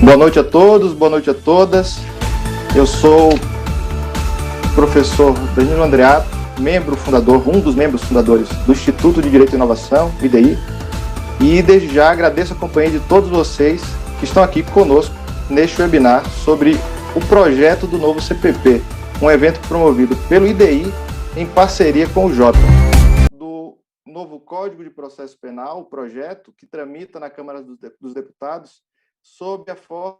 Boa noite a todos, boa noite a todas. Eu sou o professor Danilo Andreato, um dos membros fundadores do Instituto de Direito e Inovação, IDI, e desde já agradeço a companhia de todos vocês que estão aqui conosco neste webinar sobre o projeto do novo CPP, um evento promovido pelo IDI em parceria com o Jota. Do novo Código de Processo Penal, o projeto que tramita na Câmara dos Deputados sob a forma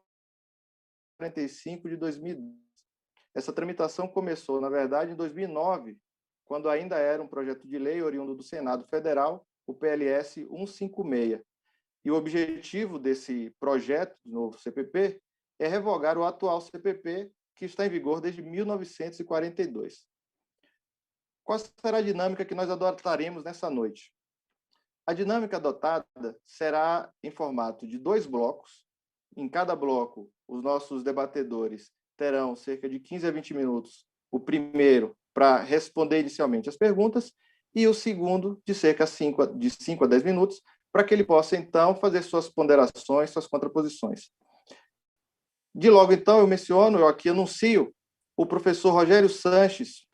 45 de 2010. Essa tramitação começou, na verdade, em 2009, quando ainda era um projeto de lei oriundo do Senado Federal, o PLS 156. E o objetivo desse projeto, do novo CPP, é revogar o atual CPP, que está em vigor desde 1942. Qual será a dinâmica que nós adotaremos nessa noite? A dinâmica adotada será em formato de 2 blocos. Em cada bloco, os nossos debatedores terão cerca de 15 a 20 minutos. O primeiro para responder inicialmente as perguntas e o segundo de cerca de 5 a 10 minutos para que ele possa, então, fazer suas ponderações, suas contraposições. De logo, então, eu aqui anuncio o professor Rogério Sanches,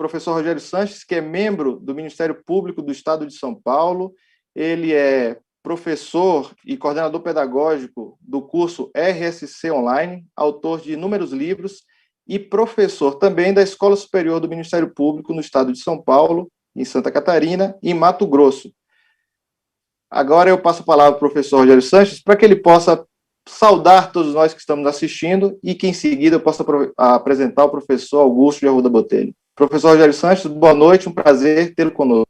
que é membro do Ministério Público do Estado de São Paulo. Ele é professor e coordenador pedagógico do curso RSC Online, autor de inúmeros livros e professor também da Escola Superior do Ministério Público no Estado de São Paulo, em Santa Catarina e em Mato Grosso. Agora eu passo a palavra ao professor Rogério Sanches para que ele possa saudar todos nós que estamos assistindo e que, em seguida, eu possa apresentar o professor Augusto de Arruda Botelho. Professor Rogério Sanches, boa noite, um prazer tê-lo conosco.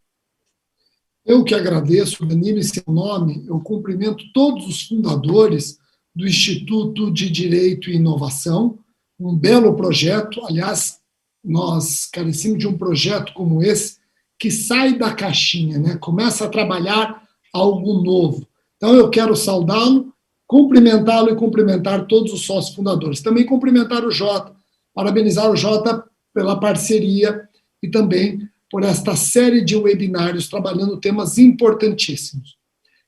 Eu que agradeço, Danilo, em seu nome, eu cumprimento todos os fundadores do Instituto de Direito e Inovação, um belo projeto. Aliás, nós carecemos de um projeto como esse, que sai da caixinha, né? Começa a trabalhar algo novo. Então, eu quero saudá-lo, cumprimentá-lo e cumprimentar todos os sócios fundadores. Também cumprimentar o Jota, parabenizar o Jota pela parceria e também por esta série de webinários trabalhando temas importantíssimos.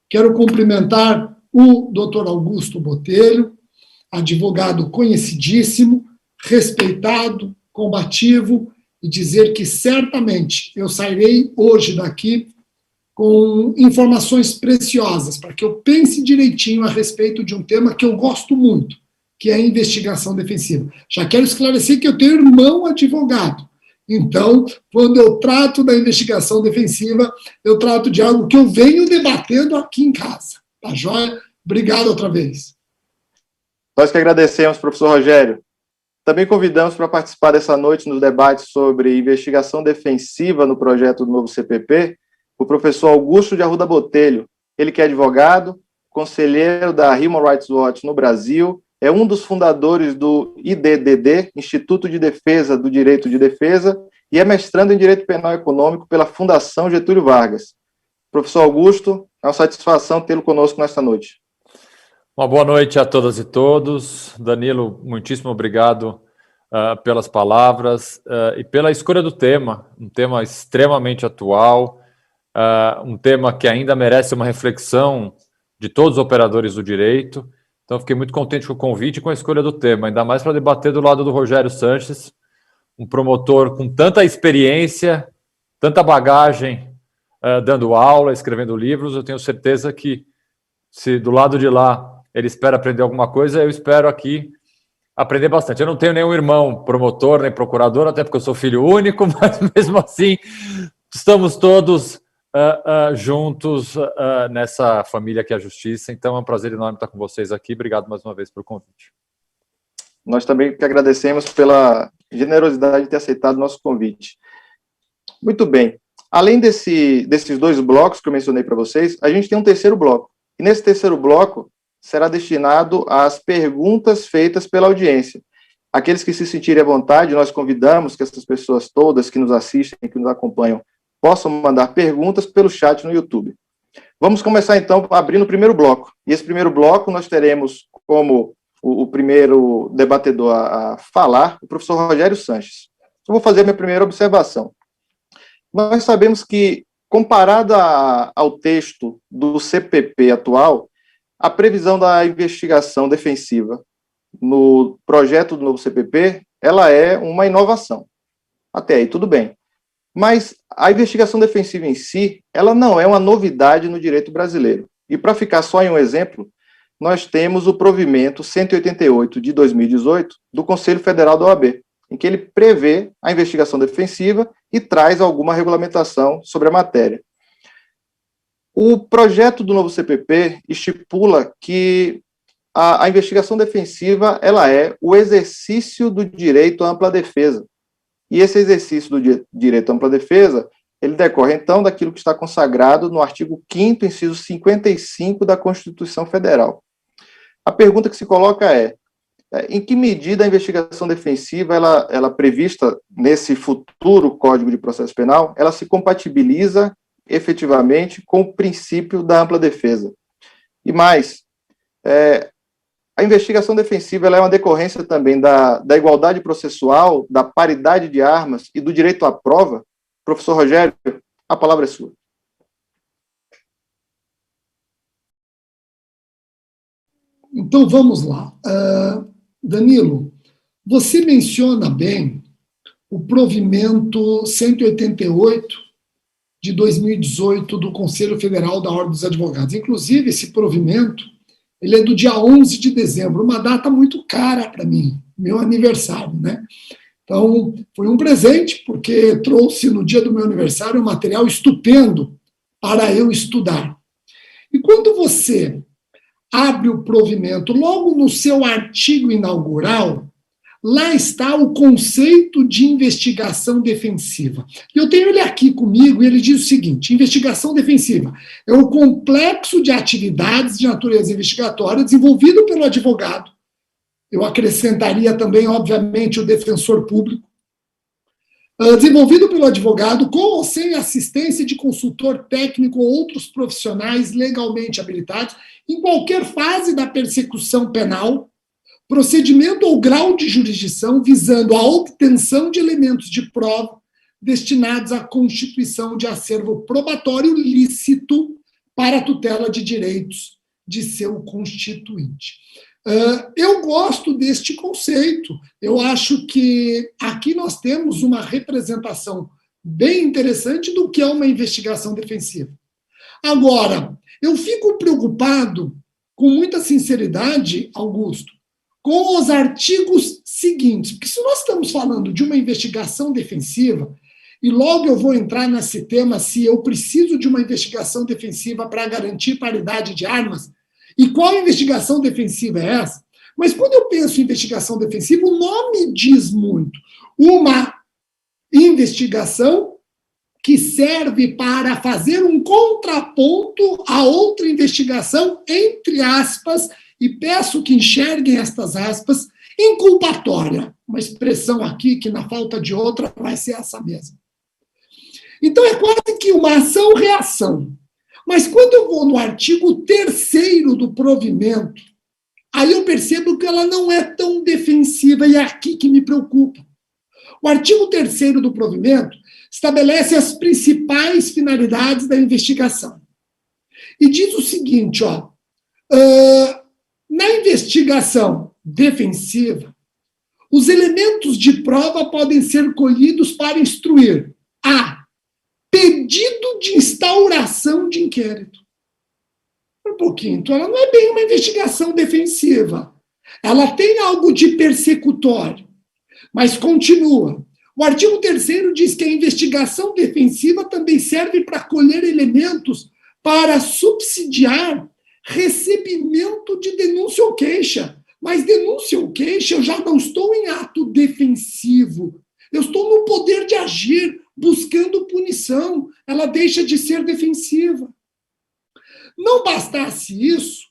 Quero cumprimentar o Dr. Augusto Botelho, advogado conhecidíssimo, respeitado, combativo, e dizer que certamente eu sairei hoje daqui com informações preciosas, para que eu pense direitinho a respeito de um tema que eu gosto muito, que é a investigação defensiva. Já quero esclarecer que eu tenho irmão advogado. Então, quando eu trato da investigação defensiva, eu trato de algo que eu venho debatendo aqui em casa. Tá joia? Obrigado outra vez. Nós que agradecemos, professor Rogério. Também convidamos para participar dessa noite nos debates sobre investigação defensiva no projeto do novo CPP, o professor Augusto de Arruda Botelho. Ele que é advogado, conselheiro da Human Rights Watch no Brasil, é um dos fundadores do IDDD, Instituto de Defesa do Direito de Defesa, e é mestrando em Direito Penal Econômico pela Fundação Getúlio Vargas. Professor Augusto, é uma satisfação tê-lo conosco nesta noite. Uma boa noite a todas e todos. Danilo, muitíssimo obrigado pelas palavras e pela escolha do tema, um tema extremamente atual, um tema que ainda merece uma reflexão de todos os operadores do direito. Então, fiquei muito contente com o convite e com a escolha do tema, ainda mais para debater do lado do Rogério Sanches, um promotor com tanta experiência, tanta bagagem, dando aula, escrevendo livros. Eu tenho certeza que, se do lado de lá ele espera aprender alguma coisa, eu espero aqui aprender bastante. Eu não tenho nenhum irmão promotor, nem procurador, até porque eu sou filho único, mas mesmo assim, estamos todos juntos nessa família que é a justiça. Então é um prazer enorme estar com vocês aqui. Obrigado mais uma vez pelo convite. Nós também que agradecemos pela generosidade de ter aceitado o nosso convite. Muito bem. Além desses 2 blocos que eu mencionei para vocês, a gente tem um terceiro bloco. E nesse terceiro bloco será destinado às perguntas feitas pela audiência. Aqueles que se sentirem à vontade, nós convidamos que essas pessoas todas que nos assistem, que nos acompanham, possam mandar perguntas pelo chat no YouTube. Vamos começar, então, abrindo o primeiro bloco. E esse primeiro bloco nós teremos como o primeiro debatedor a falar o professor Rogério Sanches. Eu vou fazer a minha primeira observação. Nós sabemos que, comparado ao texto do CPP atual, a previsão da investigação defensiva no projeto do novo CPP, ela é uma inovação. Até aí, tudo bem. Mas a investigação defensiva em si, ela não é uma novidade no direito brasileiro. E para ficar só em um exemplo, nós temos o provimento 188 de 2018 do Conselho Federal da OAB, em que ele prevê a investigação defensiva e traz alguma regulamentação sobre a matéria. O projeto do novo CPP estipula que a investigação defensiva ela é o exercício do direito à ampla defesa. E esse exercício do direito à ampla defesa, ele decorre, então, daquilo que está consagrado no artigo 5º, inciso 55 da Constituição Federal. A pergunta que se coloca é, em que medida a investigação defensiva, ela prevista nesse futuro Código de Processo Penal, ela se compatibiliza efetivamente com o princípio da ampla defesa? E mais, a investigação defensiva ela é uma decorrência também da igualdade processual, da paridade de armas e do direito à prova? Professor Rogério, a palavra é sua. Então, vamos lá. Danilo, você menciona bem o provimento 188 de 2018 do Conselho Federal da Ordem dos Advogados. Inclusive, esse provimento ele é do dia 11 de dezembro, uma data muito cara para mim, meu aniversário, né? Então, foi um presente, porque trouxe no dia do meu aniversário um material estupendo para eu estudar. E quando você abre o provimento, logo no seu artigo inaugural, lá está o conceito de investigação defensiva. Eu tenho ele aqui comigo e ele diz o seguinte: investigação defensiva é o complexo de atividades de natureza investigatória desenvolvido pelo advogado. Eu acrescentaria também, obviamente, o defensor público. Desenvolvido pelo advogado com ou sem assistência de consultor técnico ou outros profissionais legalmente habilitados em qualquer fase da persecução penal, procedimento ou grau de jurisdição visando a obtenção de elementos de prova destinados à constituição de acervo probatório lícito para a tutela de direitos de seu constituinte. Eu gosto deste conceito. Eu acho que aqui nós temos uma representação bem interessante do que é uma investigação defensiva. Agora, eu fico preocupado, com muita sinceridade, Augusto, com os artigos seguintes, porque se nós estamos falando de uma investigação defensiva, e logo eu vou entrar nesse tema se eu preciso de uma investigação defensiva para garantir paridade de armas, e qual investigação defensiva é essa? Mas quando eu penso em investigação defensiva, o nome diz muito. Uma investigação que serve para fazer um contraponto a outra investigação, entre aspas, e peço que enxerguem estas aspas, inculpatória. Uma expressão aqui que, na falta de outra, vai ser essa mesma. Então, é quase que uma ação-reação. Mas quando eu vou no artigo 3º do provimento, aí eu percebo que ela não é tão defensiva, e é aqui que me preocupa. O artigo 3º do provimento estabelece as principais finalidades da investigação. E diz o seguinte, na investigação defensiva, os elementos de prova podem ser colhidos para instruir a pedido de instauração de inquérito. Um pouquinho, então ela não é bem uma investigação defensiva. Ela tem algo de persecutório, mas continua. O artigo 3º diz que a investigação defensiva também serve para colher elementos para subsidiar recebimento de denúncia ou queixa. Mas denúncia ou queixa, eu já não estou em ato defensivo. Eu estou no poder de agir, buscando punição. Ela deixa de ser defensiva. Não bastasse isso,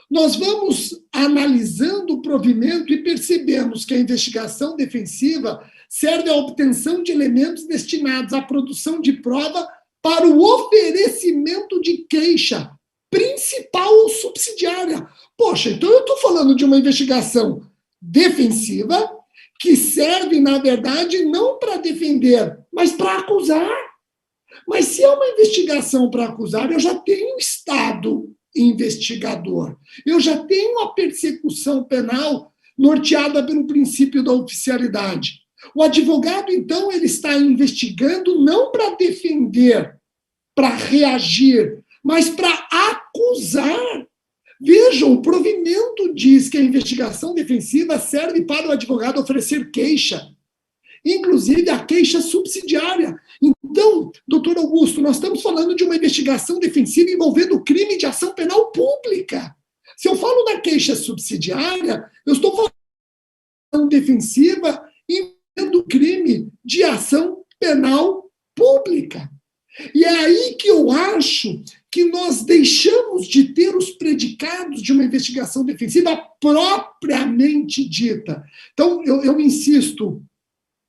nós vamos analisando o provimento e percebemos que a investigação defensiva serve à obtenção de elementos destinados à produção de prova para o oferecimento de queixa, principal ou subsidiária. Poxa, então eu estou falando de uma investigação defensiva que serve, na verdade, não para defender, mas para acusar. Mas se é uma investigação para acusar, eu já tenho um Estado investigador. Eu já tenho uma persecução penal norteada pelo princípio da oficialidade. O advogado, então, ele está investigando não para defender, para reagir, mas para acusar. Vejam, o provimento diz que a investigação defensiva serve para o advogado oferecer queixa, inclusive a queixa subsidiária. Então, doutor Augusto, nós estamos falando de uma investigação defensiva envolvendo crime de ação penal pública. Se eu falo da queixa subsidiária, eu estou falando de ação defensiva envolvendo crime de ação penal pública. E é aí que eu acho que nós deixamos de ter os predicados de uma investigação defensiva propriamente dita. Então, eu insisto,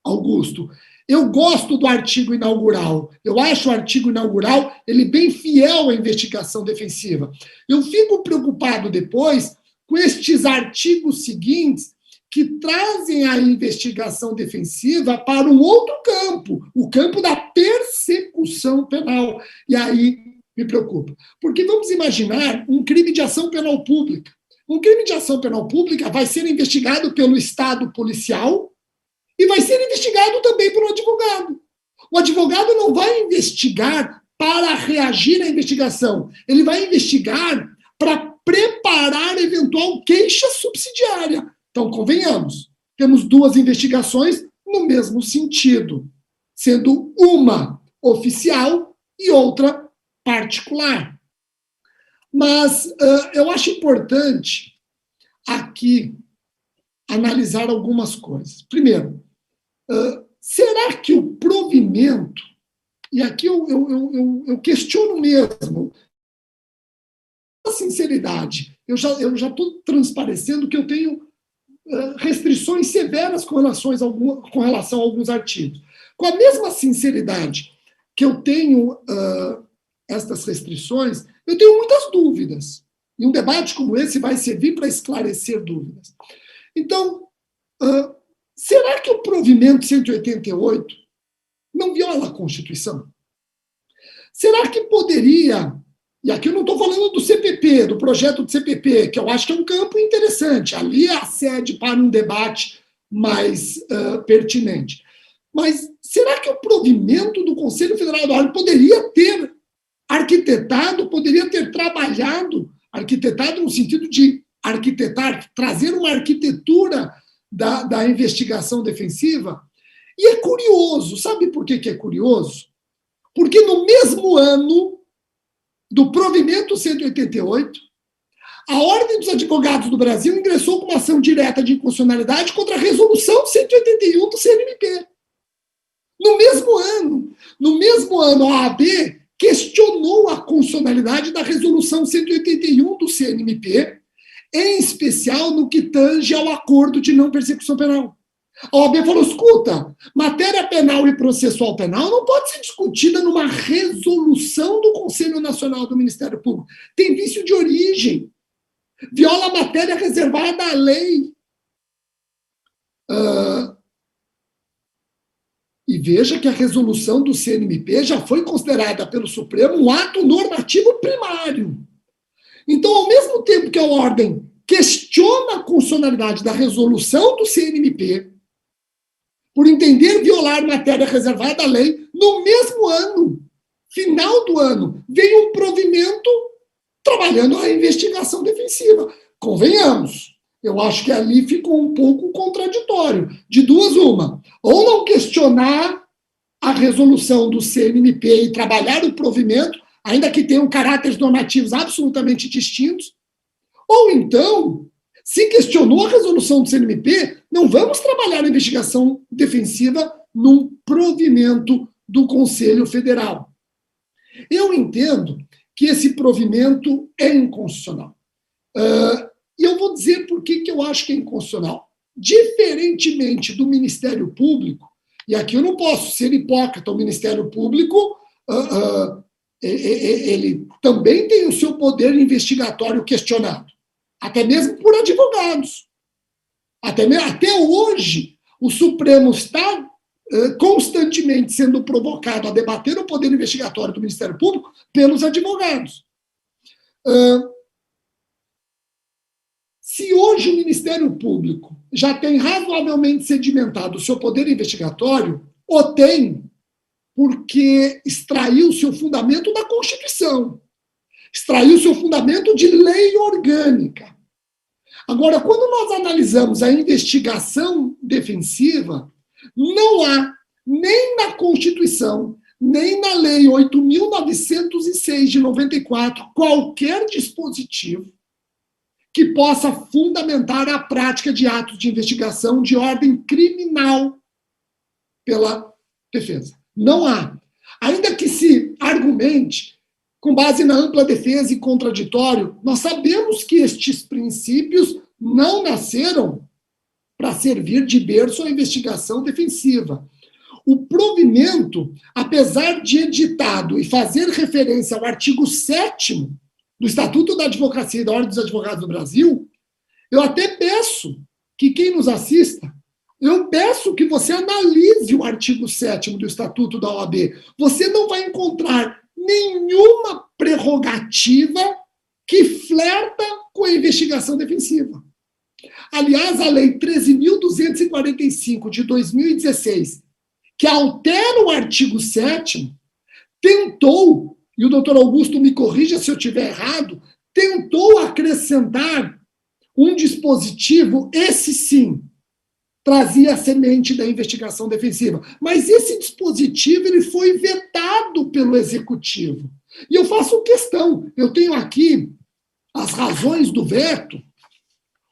Augusto, eu gosto do artigo inaugural. Eu acho o artigo inaugural ele bem fiel à investigação defensiva. Eu fico preocupado depois com estes artigos seguintes que trazem a investigação defensiva para um outro campo, o campo da persecução penal. E aí me preocupa. Porque vamos imaginar um crime de ação penal pública. Um crime de ação penal pública vai ser investigado pelo Estado policial e vai ser investigado também pelo advogado. O advogado não vai investigar para reagir à investigação. Ele vai investigar para preparar eventual queixa subsidiária. Então, convenhamos, temos duas investigações no mesmo sentido, sendo uma oficial e outra particular. Mas eu acho importante aqui analisar algumas coisas. Primeiro, será que o provimento, e aqui eu questiono mesmo, a sinceridade, eu já estou transparecendo que eu tenho restrições severas com relação a alguns artigos. Com a mesma sinceridade que eu tenho estas restrições, eu tenho muitas dúvidas. E um debate como esse vai servir para esclarecer dúvidas. Então, será que o provimento 188 não viola a Constituição? Será que poderia... E aqui eu não estou falando do CPP, do projeto do CPP, que eu acho que é um campo interessante. Ali é a sede para um debate mais pertinente. Mas será que o provimento do Conselho Federal do Área poderia ter arquitetado, poderia ter trabalhado, arquitetado no sentido de arquitetar, trazer uma arquitetura da investigação defensiva? E é curioso, sabe por que é curioso? Porque no mesmo ano do provimento 188, a Ordem dos Advogados do Brasil ingressou com uma ação direta de inconstitucionalidade contra a resolução 181 do CNMP. No mesmo ano, a OAB questionou a constitucionalidade da resolução 181 do CNMP, em especial no que tange ao acordo de não persecução penal. A OAB falou, escuta, matéria penal e processual penal não pode ser discutida numa resolução do Conselho Nacional do Ministério Público. Tem vício de origem. Viola a matéria reservada à lei. E veja que a resolução do CNMP já foi considerada pelo Supremo um ato normativo primário. Então, ao mesmo tempo que a Ordem questiona a constitucionalidade da resolução do CNMP, por entender violar matéria reservada à lei, no mesmo ano, final do ano, veio um provimento trabalhando a investigação defensiva. Convenhamos, eu acho que ali ficou um pouco contraditório. De duas, uma. Ou não questionar a resolução do CNMP e trabalhar o provimento, ainda que tenham caráteres normativos absolutamente distintos, ou então, se questionou a resolução do CNMP, não vamos trabalhar a investigação defensiva num provimento do Conselho Federal. Eu entendo que esse provimento é inconstitucional. E eu vou dizer por que eu acho que é inconstitucional. Diferentemente do Ministério Público, e aqui eu não posso ser hipócrita, o Ministério Público ele também tem o seu poder investigatório questionado, até mesmo por advogados. Até hoje, o Supremo está constantemente sendo provocado a debater o poder investigatório do Ministério Público pelos advogados. Se hoje o Ministério Público já tem razoavelmente sedimentado o seu poder investigatório, o tem porque extraiu seu fundamento da Constituição, extraiu seu fundamento de lei orgânica. Agora, quando nós analisamos a investigação defensiva, não há, nem na Constituição, nem na Lei 8.906 de 94, qualquer dispositivo que possa fundamentar a prática de atos de investigação de ordem criminal pela defesa. Não há. Ainda que se argumente, com base na ampla defesa e contraditório, nós sabemos que estes princípios não nasceram para servir de berço à investigação defensiva. O provimento, apesar de editado e fazer referência ao artigo 7º do Estatuto da Advocacia e da Ordem dos Advogados do Brasil, eu até peço que quem nos assista, eu peço que você analise o artigo 7º do Estatuto da OAB. Você não vai encontrar nenhuma prerrogativa que flerta com a investigação defensiva. Aliás, a Lei 13.245 de 2016, que altera o artigo 7º, tentou, e o doutor Augusto me corrija se eu estiver errado, tentou acrescentar um dispositivo, esse sim, trazia a semente da investigação defensiva. Mas esse dispositivo ele foi vetado pelo Executivo. E eu faço questão, eu tenho aqui as razões do veto.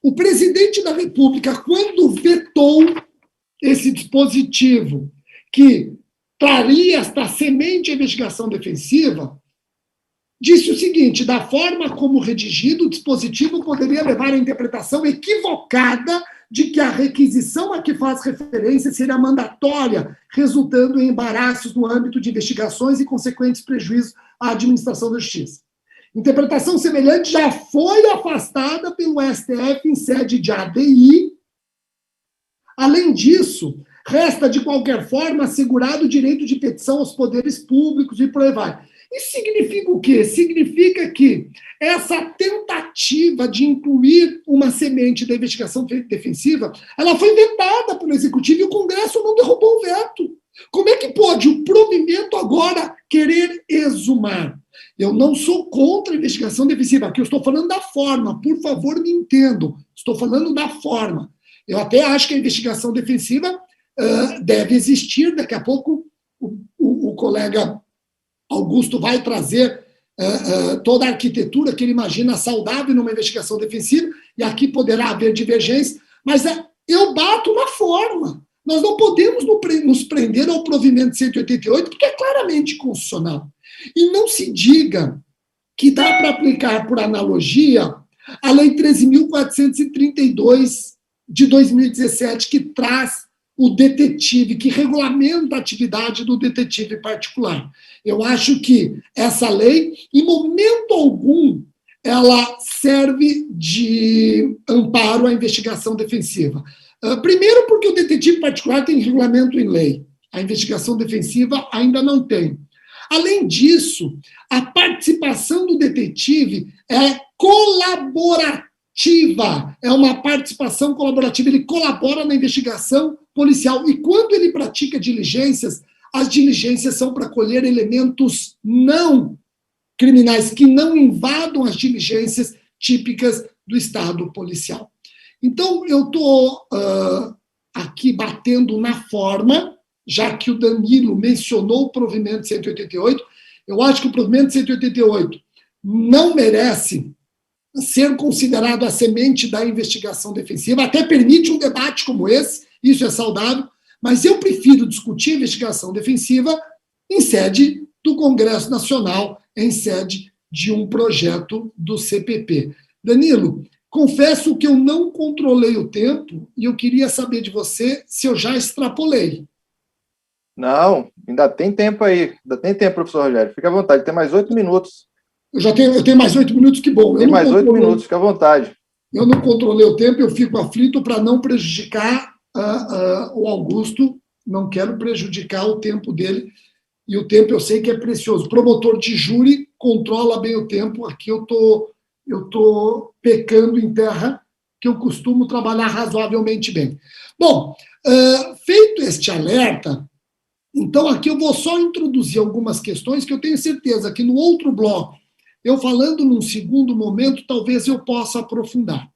O presidente da República, quando vetou esse dispositivo que traria esta semente de investigação defensiva, disse o seguinte: da forma como redigido, o dispositivo poderia levar à interpretação equivocada de que a requisição a que faz referência seria mandatória, resultando em embaraços no âmbito de investigações e consequentes prejuízos à administração da justiça. Interpretação semelhante já foi afastada pelo STF em sede de ADI. Além disso, resta, de qualquer forma, assegurado o direito de petição aos poderes públicos e por aí vai. Isso significa o quê? Significa que essa tentativa de incluir uma semente da investigação defensiva, ela foi vetada pelo Executivo e o Congresso não derrubou o veto. Como é que pode o provimento agora querer exumar? Eu não sou contra a investigação defensiva, aqui eu estou falando da forma, por favor me entendam, estou falando da forma. Eu até acho que a investigação defensiva deve existir, daqui a pouco o colega Augusto vai trazer toda a arquitetura que ele imagina saudável numa investigação defensiva, e aqui poderá haver divergência, mas eu bato na forma. Nós não podemos nos prender ao provimento 188, porque é claramente constitucional. E não se diga que dá para aplicar, por analogia, a Lei 13.432 de 2017, que traz o detetive, que regulamenta a atividade do detetive particular. Eu acho que essa lei, em momento algum, ela serve de amparo à investigação defensiva. Primeiro, porque o detetive particular tem regulamento em lei. A investigação defensiva ainda não tem. Além disso, a participação do detetive é colaborativa. É uma participação colaborativa. Ele colabora na investigação policial. E quando ele pratica diligências, as diligências são para colher elementos não criminais, que não invadam as diligências típicas do Estado policial. Então, eu estou aqui batendo na forma, já que o Danilo mencionou o provimento 188, eu acho que o provimento 188 não merece ser considerado a semente da investigação defensiva, até permite um debate como esse, isso é saudável, mas eu prefiro discutir a investigação defensiva em sede do Congresso Nacional, em sede de um projeto do CPP. Danilo, confesso que eu não controlei o tempo e eu queria saber de você se eu já extrapolei. Não, ainda tem tempo aí. Ainda tem tempo, professor Rogério. Fique à vontade, tem mais 8 minutos. Eu tenho mais 8 minutos, que bom. Tem mais 8 minutos, fique à vontade. Eu não controlei o tempo, eu fico aflito para não prejudicar o Augusto, não quero prejudicar o tempo dele, e o tempo eu sei que é precioso. O promotor de júri controla bem o tempo, aqui eu tô pecando em terra que eu costumo trabalhar razoavelmente bem. Bom, feito este alerta, então aqui eu vou só introduzir algumas questões que eu tenho certeza que no outro bloco, eu falando num segundo momento, talvez eu possa aprofundar.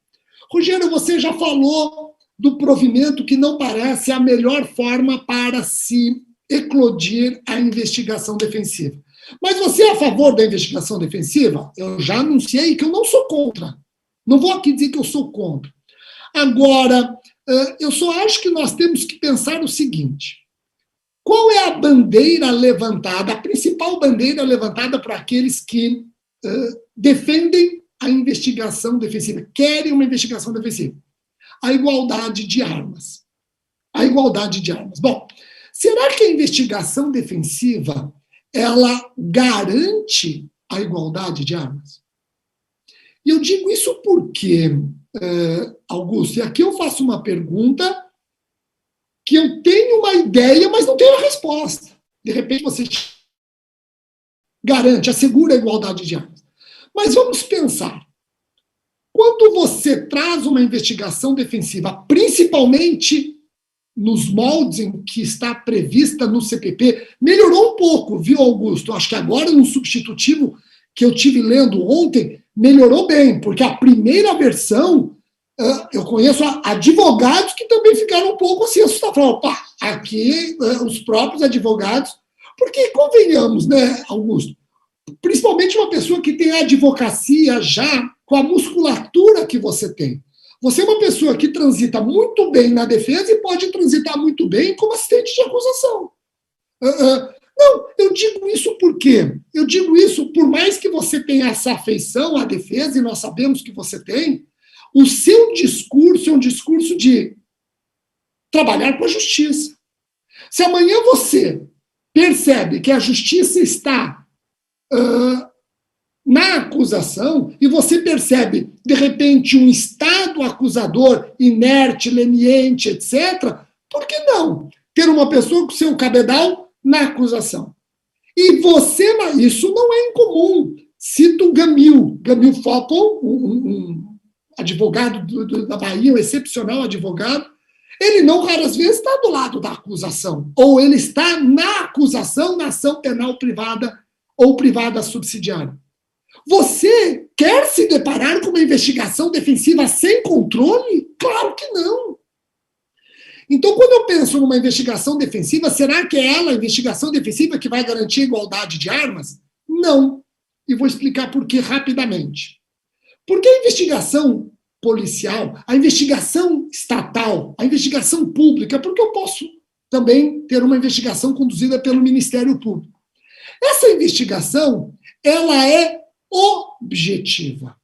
Rogério, você já falou do provimento que não parece a melhor forma para se eclodir a investigação defensiva. Mas você é a favor da investigação defensiva? Eu já anunciei que eu não sou contra. Não vou aqui dizer que eu sou contra. Agora, eu só acho que nós temos que pensar o seguinte: qual é a bandeira levantada, a principal bandeira levantada para aqueles que defendem a investigação defensiva, querem uma investigação defensiva? A igualdade de armas. A igualdade de armas. Bom, será que a investigação defensiva ela garante a igualdade de armas? E eu digo isso porque, Augusto, e aqui eu faço uma pergunta que eu tenho uma ideia, mas não tenho a resposta. De repente você garante, assegura a igualdade de armas. Mas vamos pensar. Quando você traz uma investigação defensiva, principalmente nos moldes em que está prevista no CPP, melhorou um pouco, viu, Augusto? Acho que agora, no substitutivo que eu tive lendo ontem, melhorou bem, porque a primeira versão, eu conheço advogados que também ficaram um pouco assim, assustados. Falaram, opa, aqui os próprios advogados, porque convenhamos, né, Augusto? Principalmente uma pessoa que tem a advocacia já com a musculatura que você tem. Você é uma pessoa que transita muito bem na defesa e pode transitar muito bem como assistente de acusação. Não, eu digo isso por quê? Eu digo isso, por mais que você tenha essa afeição à defesa, e nós sabemos que você tem, o seu discurso é um discurso de trabalhar com a justiça. Se amanhã você percebe que a justiça está na acusação, e você percebe, de repente, um Estado acusador inerte, leniente, etc., por que não ter uma pessoa com seu cabedal na acusação? E você, isso não é incomum. Cito Gamil Foppel, um advogado da Bahia, um excepcional advogado, ele não raras vezes está do lado da acusação, ou ele está na acusação na ação penal privada ou privada subsidiária. Você quer se deparar com uma investigação defensiva sem controle? Claro que não. Então, quando eu penso numa investigação defensiva, será que é ela, a investigação defensiva, que vai garantir a igualdade de armas? Não. E vou explicar por que rapidamente. Porque a investigação policial, a investigação estatal, a investigação pública, porque eu posso também ter uma investigação conduzida pelo Ministério Público. Essa investigação, ela é objetiva.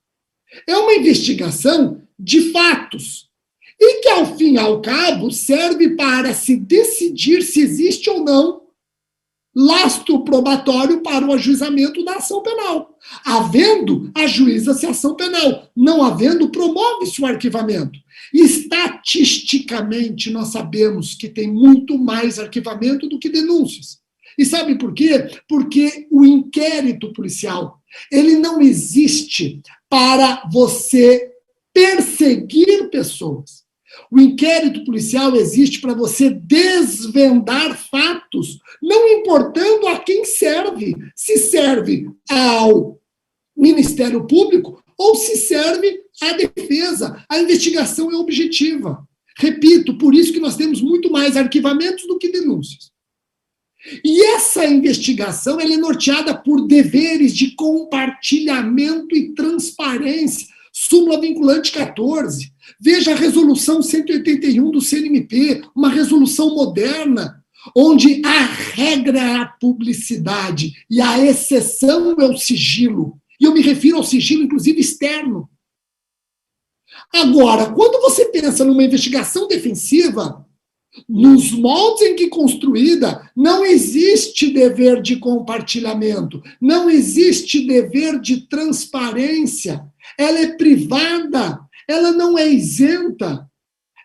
É uma investigação de fatos e que, ao fim e ao cabo, serve para se decidir se existe ou não lastro probatório para o ajuizamento da ação penal. Havendo, ajuiza-se a ação penal. Não havendo, promove-se o arquivamento. Estatisticamente, nós sabemos que tem muito mais arquivamento do que denúncias. E sabe por quê? Porque o inquérito policial, ele não existe para você perseguir pessoas. O inquérito policial existe para você desvendar fatos, não importando a quem serve. Se serve ao Ministério Público ou se serve à defesa. A investigação é objetiva. Repito, por isso que nós temos muito mais arquivamentos do que denúncias. E essa investigação ela é norteada por deveres de compartilhamento e transparência. Súmula vinculante 14. Veja a resolução 181 do CNMP, uma resolução moderna, onde a regra é a publicidade e a exceção é o sigilo. E eu me refiro ao sigilo, inclusive, externo. Agora, quando você pensa numa investigação defensiva, nos moldes em que construída, não existe dever de compartilhamento, não existe dever de transparência. Ela é privada, ela não é isenta.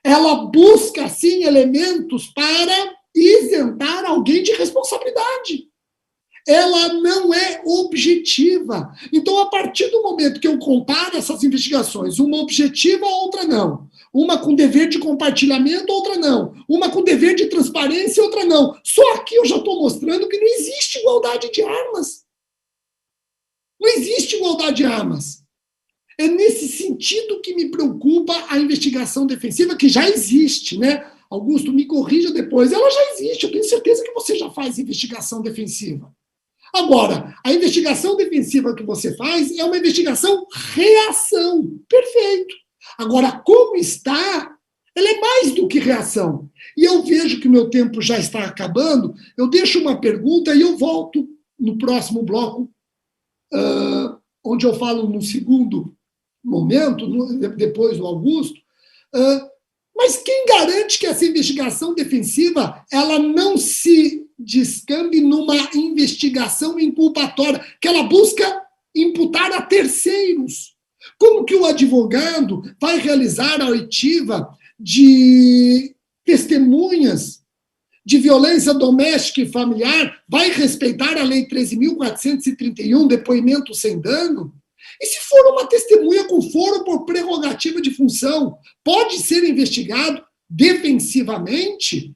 Ela busca, sim, elementos para isentar alguém de responsabilidade. ela não é objetiva. Então, a partir do momento que eu comparo essas investigações, uma objetiva, outra não, uma com dever de compartilhamento, outra não, uma com dever de transparência, outra não, só aqui eu já estou mostrando que não existe igualdade de armas. Não existe igualdade de armas. É nesse sentido que me preocupa a investigação defensiva, que já existe, né? Augusto, me corrija depois. Ela já existe, eu tenho certeza que você já faz investigação defensiva. Agora, a investigação defensiva que você faz é uma investigação reação. Perfeito. Agora, como está, ela é mais do que reação. E eu vejo que o meu tempo já está acabando, eu deixo uma pergunta e eu volto no próximo bloco, onde eu falo no segundo momento, depois do Augusto, mas quem garante que essa investigação defensiva ela não se descambe numa investigação inculpatória, que ela busca imputar a terceiros? Como que o advogado vai realizar a oitiva de testemunhas de violência doméstica e familiar, vai respeitar a Lei 13.431, depoimento sem dano? E se for uma testemunha com foro por prerrogativa de função, pode ser investigado defensivamente?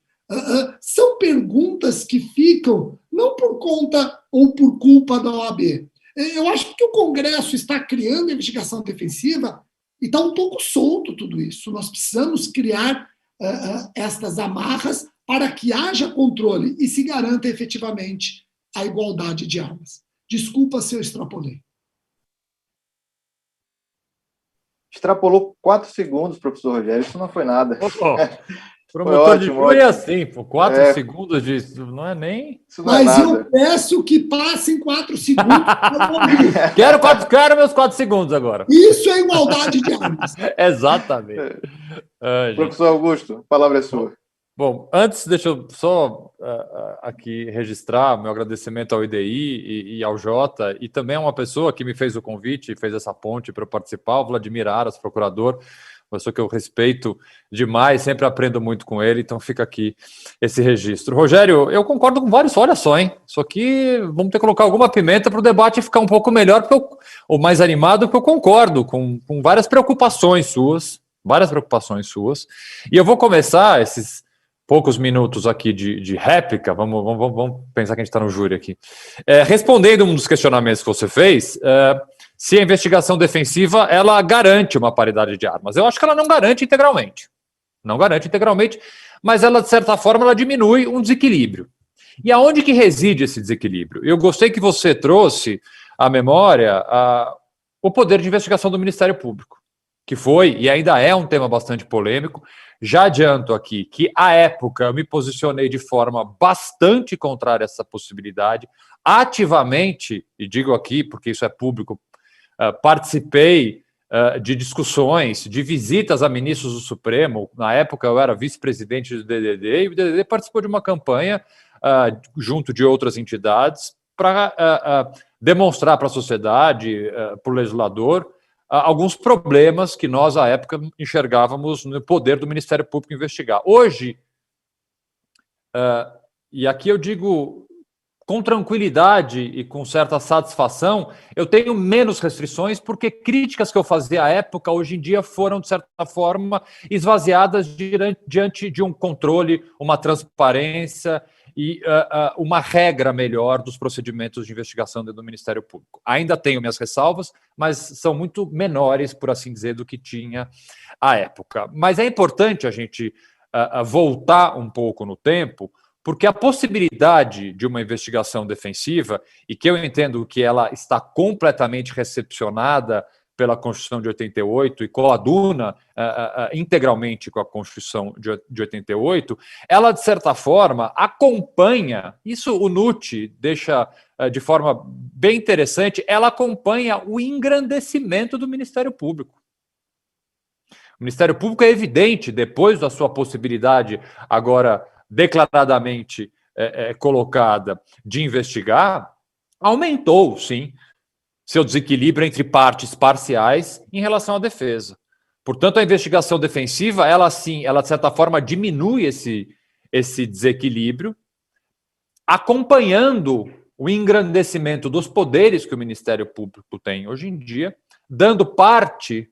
São perguntas que ficam não por conta ou por culpa da OAB. Eu acho que o Congresso está criando a investigação defensiva e está um pouco solto tudo isso. Nós precisamos criar estas amarras para que haja controle e se garanta efetivamente a igualdade de armas. Desculpa se eu extrapolei. Extrapolou 4 segundos, professor Rogério, isso não foi nada. Promotor de júri é assim, 4 segundos de... não é nem... Mas eu peço que passem 4 segundos. Quero meus 4 segundos agora. Isso é igualdade de armas. Exatamente. Professor Augusto, a palavra é sua. Bom, antes, deixa eu só aqui registrar meu agradecimento ao IDI e ao Jota, e também a uma pessoa que me fez o convite, fez essa ponte para eu participar, o Vladimir Aras, procurador, uma pessoa que eu respeito demais, sempre aprendo muito com ele, então fica aqui esse registro. Rogério, eu concordo com vários, olha só, hein? Só que vamos ter que colocar alguma pimenta para o debate ficar um pouco melhor, ou mais animado, porque eu concordo com várias preocupações suas, e eu vou começar esses poucos minutos aqui de réplica, vamos pensar que a gente está no júri aqui, respondendo um dos questionamentos que você fez, se a investigação defensiva, ela garante uma paridade de armas. Eu acho que ela não garante integralmente, mas ela, de certa forma, ela diminui um desequilíbrio. E aonde que reside esse desequilíbrio? Eu gostei que você trouxe à memória o poder de investigação do Ministério Público, que foi e ainda é um tema bastante polêmico. Já adianto aqui que, à época, eu me posicionei de forma bastante contrária a essa possibilidade, ativamente, e digo aqui porque isso é público, participei de discussões, de visitas a ministros do Supremo. Na época, eu era vice-presidente do DDD, e o DDD participou de uma campanha junto de outras entidades para demonstrar para a sociedade, para o legislador, alguns problemas que nós, à época, enxergávamos no poder do Ministério Público investigar. Hoje, e aqui eu digo com tranquilidade e com certa satisfação, eu tenho menos restrições, porque críticas que eu fazia à época, hoje em dia, foram, de certa forma, esvaziadas diante de um controle, uma transparência e uma regra melhor dos procedimentos de investigação dentro do Ministério Público. Ainda tenho minhas ressalvas, mas são muito menores, por assim dizer, do que tinha à época. Mas é importante a gente voltar um pouco no tempo, porque a possibilidade de uma investigação defensiva, e que eu entendo que ela está completamente recepcionada pela Constituição de 88 e coaduna integralmente com a Constituição de 88, ela, de certa forma, acompanha, isso o NUT deixa de forma bem interessante, ela acompanha o engrandecimento do Ministério Público. O Ministério Público é evidente, depois da sua possibilidade agora declaradamente colocada de investigar, aumentou, sim, seu desequilíbrio entre partes parciais em relação à defesa. Portanto, a investigação defensiva, ela sim, ela de certa forma diminui esse desequilíbrio, acompanhando o engrandecimento dos poderes que o Ministério Público tem hoje em dia, dando parte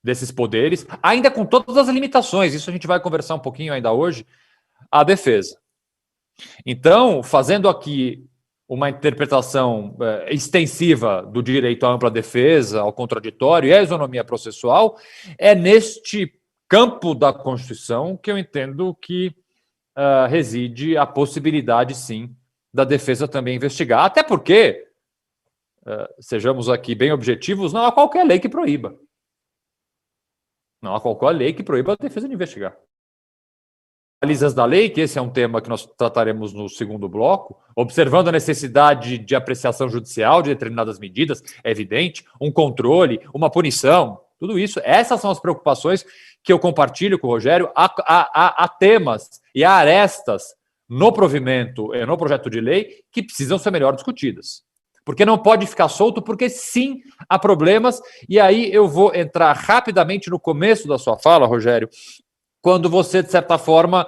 desses poderes, ainda com todas as limitações, isso a gente vai conversar um pouquinho ainda hoje, à defesa. Então, fazendo aqui uma interpretação extensiva do direito à ampla defesa, ao contraditório e à isonomia processual, é neste campo da Constituição que eu entendo que reside a possibilidade, sim, da defesa também investigar. Até porque, sejamos aqui bem objetivos, não há qualquer lei que proíba. Não há qualquer lei que proíba a defesa de investigar. Balizas da lei, que esse é um tema que nós trataremos no segundo bloco, observando a necessidade de apreciação judicial de determinadas medidas, é evidente, um controle, uma punição, tudo isso, essas são as preocupações que eu compartilho com o Rogério. Há temas e há arestas no provimento e no projeto de lei que precisam ser melhor discutidas. Porque não pode ficar solto, porque sim, há problemas, e aí eu vou entrar rapidamente no começo da sua fala, Rogério, quando você, de certa forma,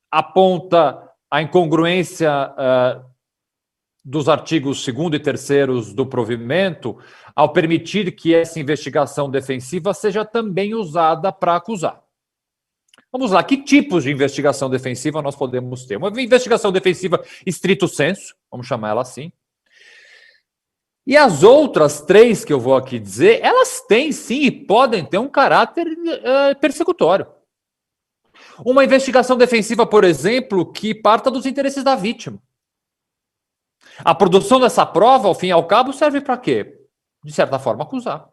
aponta a incongruência dos artigos 2º e 3º do provimento ao permitir que essa investigação defensiva seja também usada para acusar. Vamos lá, que tipos de investigação defensiva nós podemos ter? Uma investigação defensiva estrito sensu, vamos chamar ela assim. E as outras 3 que eu vou aqui dizer, elas têm sim e podem ter um caráter persecutório. Uma investigação defensiva, por exemplo, que parta dos interesses da vítima. A produção dessa prova, ao fim e ao cabo, serve para quê? De certa forma, acusar.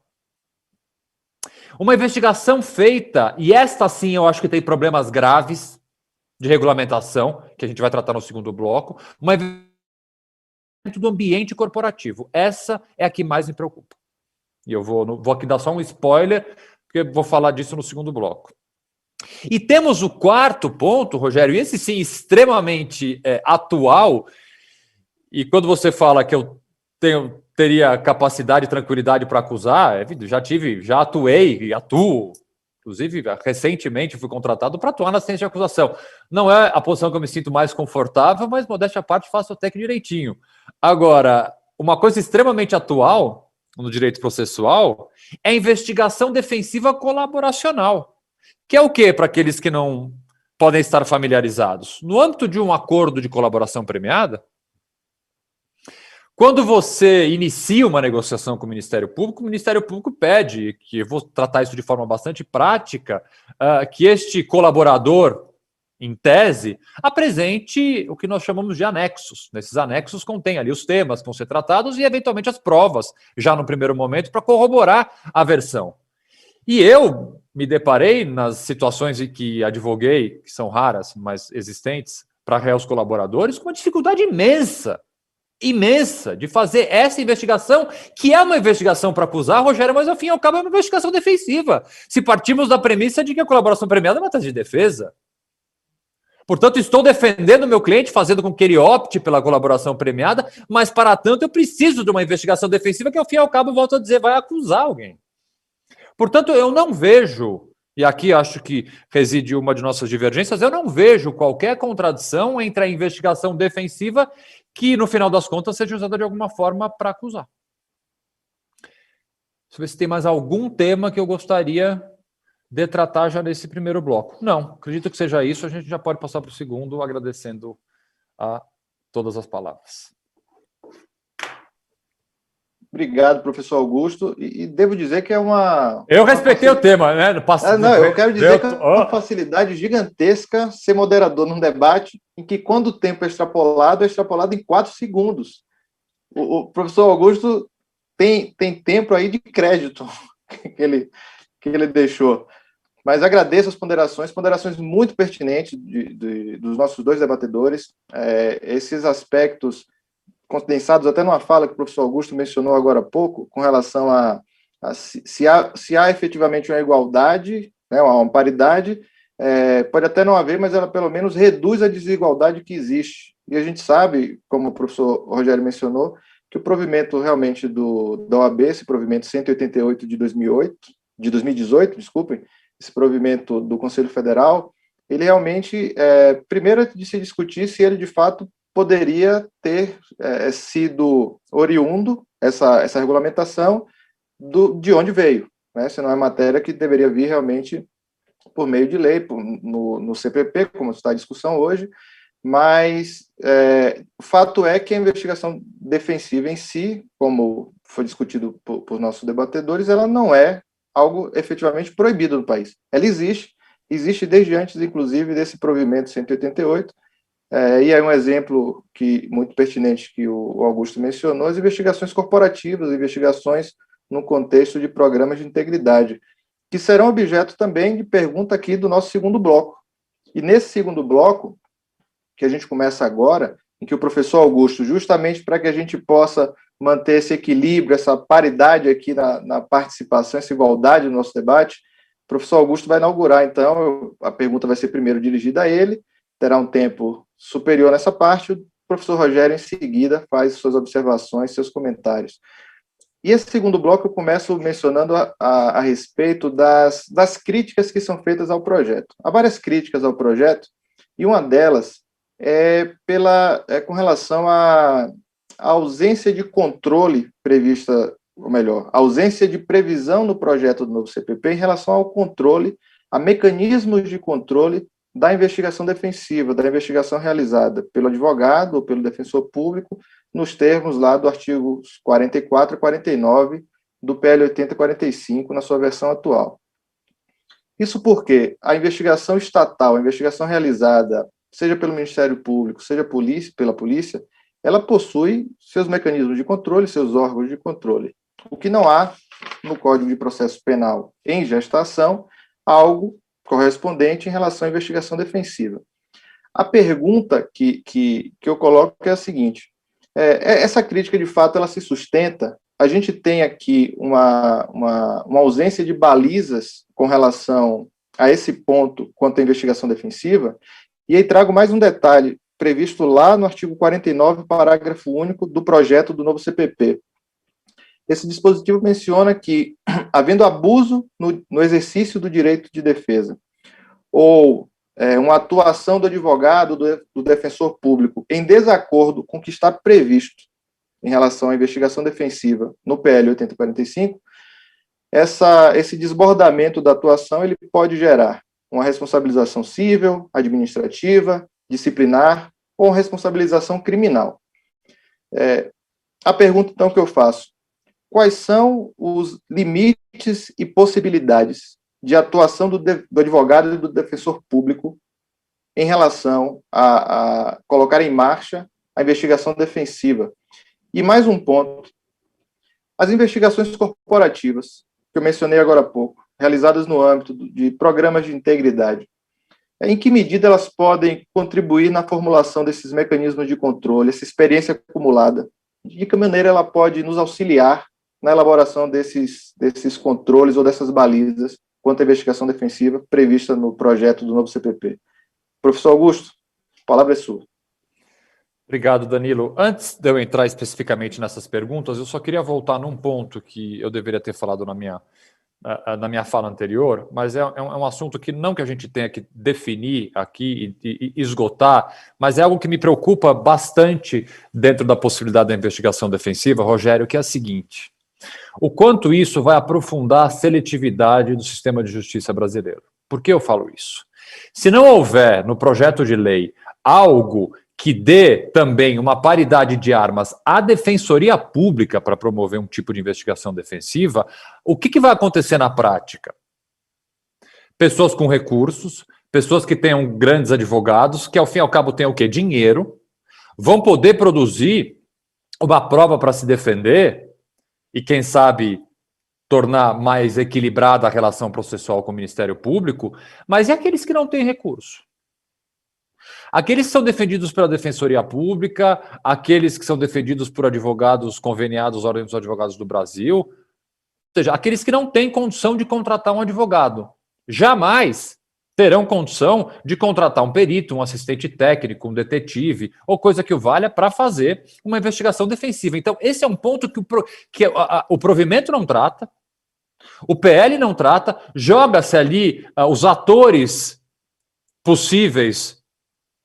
Uma investigação feita, e esta sim eu acho que tem problemas graves de regulamentação, que a gente vai tratar no segundo bloco, uma do ambiente corporativo. Essa é a que mais me preocupa. E eu vou aqui dar só um spoiler, porque vou falar disso no segundo bloco. E temos o 4º ponto, Rogério, e esse sim extremamente atual, e quando você fala que eu teria capacidade e tranquilidade para acusar, já atuei e atuo, inclusive recentemente fui contratado para atuar na ciência de acusação. Não é a posição que eu me sinto mais confortável, mas modéstia à parte faço até que direitinho. Agora, uma coisa extremamente atual no direito processual é a investigação defensiva colaboracional, que é o quê para aqueles que não podem estar familiarizados? No âmbito de um acordo de colaboração premiada, quando você inicia uma negociação com o Ministério Público pede, que eu vou tratar isso de forma bastante prática, que este colaborador, em tese, apresente o que nós chamamos de anexos. Nesses anexos contém ali os temas que vão ser tratados e, eventualmente, as provas, já no primeiro momento, para corroborar a versão. E eu me deparei nas situações em que advoguei, que são raras, mas existentes, para réus colaboradores, com uma dificuldade imensa de fazer essa investigação, que é uma investigação para acusar, Rogério, mas ao fim e ao cabo é uma investigação defensiva. Se partimos da premissa de que a colaboração premiada é uma tese de defesa. Portanto, estou defendendo o meu cliente, fazendo com que ele opte pela colaboração premiada, mas para tanto eu preciso de uma investigação defensiva que ao fim e ao cabo, volto a dizer, vai acusar alguém. Portanto, eu não vejo, e aqui acho que reside uma de nossas divergências, eu não vejo qualquer contradição entre a investigação defensiva que, no final das contas, seja usada de alguma forma para acusar. Deixa eu ver se tem mais algum tema que eu gostaria de tratar já nesse primeiro bloco. Não, acredito que seja isso, a gente já pode passar para o segundo, agradecendo a todas as palavras. Obrigado, professor Augusto, e devo dizer que é uma... Eu respeitei o tema, né? Eu quero dizer que é uma facilidade gigantesca ser moderador num debate em que, quando o tempo é extrapolado em 4 segundos. O professor Augusto tem tempo aí de crédito que ele deixou. Mas agradeço as ponderações muito pertinentes dos nossos 2 debatedores, esses aspectos condensados até numa fala que o professor Augusto mencionou agora há pouco, com relação se há efetivamente uma igualdade, né, uma paridade, pode até não haver, mas ela pelo menos reduz a desigualdade que existe. E a gente sabe, como o professor Rogério mencionou, que o provimento realmente da OAB, esse provimento 188 de 2018, desculpem, esse provimento do Conselho Federal, ele realmente, primeiro é de se discutir se ele de fato poderia ter sido oriundo, essa regulamentação, de onde veio, né? Se não é matéria que deveria vir realmente por meio de lei, no CPP, como está a discussão hoje, mas o fato é que a investigação defensiva em si, como foi discutido por nossos debatedores, ela não é algo efetivamente proibido no país. Ela existe desde antes, inclusive, desse provimento 188, e aí um exemplo muito pertinente que o Augusto mencionou, as investigações corporativas, investigações no contexto de programas de integridade, que serão objeto também de pergunta aqui do nosso segundo bloco. E nesse segundo bloco, que a gente começa agora, em que o professor Augusto, justamente para que a gente possa manter esse equilíbrio, essa paridade aqui na participação, essa igualdade no nosso debate, o professor Augusto vai inaugurar, então, a pergunta vai ser primeiro dirigida a ele, terá um tempo superior nessa parte, o professor Rogério, em seguida, faz suas observações, seus comentários. E esse segundo bloco eu começo mencionando a respeito das críticas que são feitas ao projeto. Há várias críticas ao projeto, e uma delas com relação à ausência de controle prevista, ou melhor, a ausência de previsão no projeto do novo CPP em relação ao controle, a mecanismos de controle da investigação defensiva, da investigação realizada pelo advogado ou pelo defensor público, nos termos lá do artigo 44 e 49 do PL 8045, na sua versão atual. Isso porque a investigação estatal, a investigação realizada, seja pelo Ministério Público, seja pela polícia, ela possui seus mecanismos de controle, seus órgãos de controle. O que não há no Código de Processo Penal em gestação, algo correspondente em relação à investigação defensiva. A pergunta que eu coloco é a seguinte: essa crítica, de fato, ela se sustenta. A gente tem aqui uma ausência de balizas com relação a esse ponto quanto à investigação defensiva, e aí trago mais um detalhe previsto lá no artigo 49, parágrafo único do projeto do novo CPP. Esse dispositivo menciona que, havendo abuso no exercício do direito de defesa, ou uma atuação do advogado, do defensor público, em desacordo com o que está previsto em relação à investigação defensiva no PL 8045, esse desbordamento da atuação ele pode gerar uma responsabilização civil, administrativa, disciplinar ou responsabilização criminal. A pergunta, então, que eu faço: quais são os limites e possibilidades de atuação do advogado e do defensor público em relação a colocar em marcha a investigação defensiva? E mais um ponto: as investigações corporativas, que eu mencionei agora há pouco, realizadas no âmbito de programas de integridade, em que medida elas podem contribuir na formulação desses mecanismos de controle, essa experiência acumulada? De que maneira ela pode nos auxiliar na elaboração desses controles ou dessas balizas quanto à investigação defensiva prevista no projeto do novo CPP? Professor Augusto, a palavra é sua. Obrigado, Danilo. Antes de eu entrar especificamente nessas perguntas, eu só queria voltar num ponto que eu deveria ter falado na minha fala anterior, mas é um assunto que não que a gente tenha que definir aqui e esgotar, mas é algo que me preocupa bastante dentro da possibilidade da investigação defensiva, Rogério, que é a seguinte: o quanto isso vai aprofundar a seletividade do sistema de justiça brasileiro. Por que eu falo isso? Se não houver no projeto de lei algo que dê também uma paridade de armas à Defensoria Pública para promover um tipo de investigação defensiva, o que vai acontecer na prática? Pessoas com recursos, pessoas que tenham grandes advogados, que ao fim e ao cabo tenham o quê? Dinheiro, vão poder produzir uma prova para se defender e, quem sabe, tornar mais equilibrada a relação processual com o Ministério Público, mas e aqueles que não têm recurso? Aqueles que são defendidos pela Defensoria Pública, aqueles que são defendidos por advogados conveniados, ordem dos advogados do Brasil, ou seja, aqueles que não têm condição de contratar um advogado, jamais terão condição de contratar um perito, um assistente técnico, um detetive, ou coisa que o valha para fazer uma investigação defensiva. Então, esse é um ponto que o provimento não trata, o PL não trata, joga-se ali os atores possíveis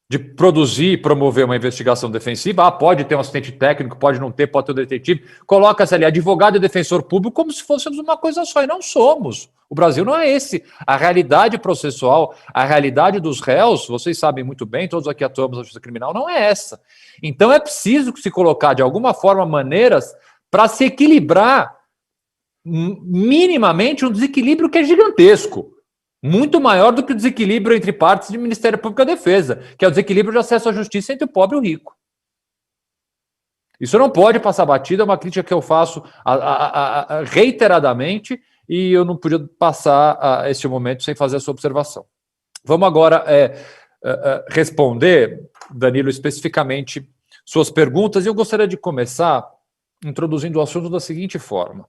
de produzir e promover uma investigação defensiva. Pode ter um assistente técnico, pode não ter, pode ter um detetive. Coloca-se ali advogado e defensor público como se fôssemos uma coisa só, e não somos. O Brasil não é esse. A realidade processual, a realidade dos réus, vocês sabem muito bem, todos aqui atuamos na justiça criminal, não é essa. Então é preciso se colocar, de alguma forma, maneiras para se equilibrar minimamente um desequilíbrio que é gigantesco. Muito maior do que o desequilíbrio entre partes do Ministério Público e da Defesa, que é o desequilíbrio de acesso à justiça entre o pobre e o rico. Isso não pode passar batido, é uma crítica que eu faço reiteradamente, e eu não podia passar este momento sem fazer essa observação. Vamos agora responder, Danilo, especificamente suas perguntas, e eu gostaria de começar introduzindo o assunto da seguinte forma.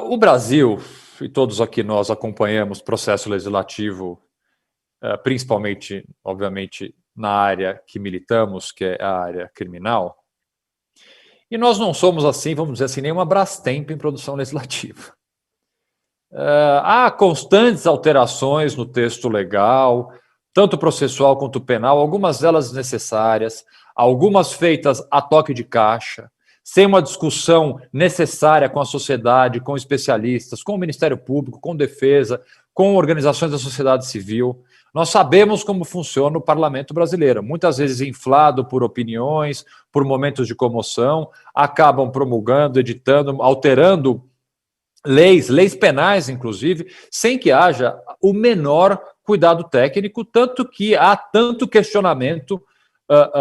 O Brasil, e todos aqui nós acompanhamos processo legislativo, principalmente, obviamente, na área que militamos, que é a área criminal, e nós não somos assim, vamos dizer assim, nenhuma Brastemp em produção legislativa. Há constantes alterações no texto legal, tanto processual quanto penal, algumas delas necessárias, algumas feitas a toque de caixa, sem uma discussão necessária com a sociedade, com especialistas, com o Ministério Público, com defesa, com organizações da sociedade civil. Nós sabemos como funciona o parlamento brasileiro, muitas vezes inflado por opiniões, por momentos de comoção, acabam promulgando, editando, alterando leis penais, inclusive, sem que haja o menor cuidado técnico, tanto que há tanto questionamento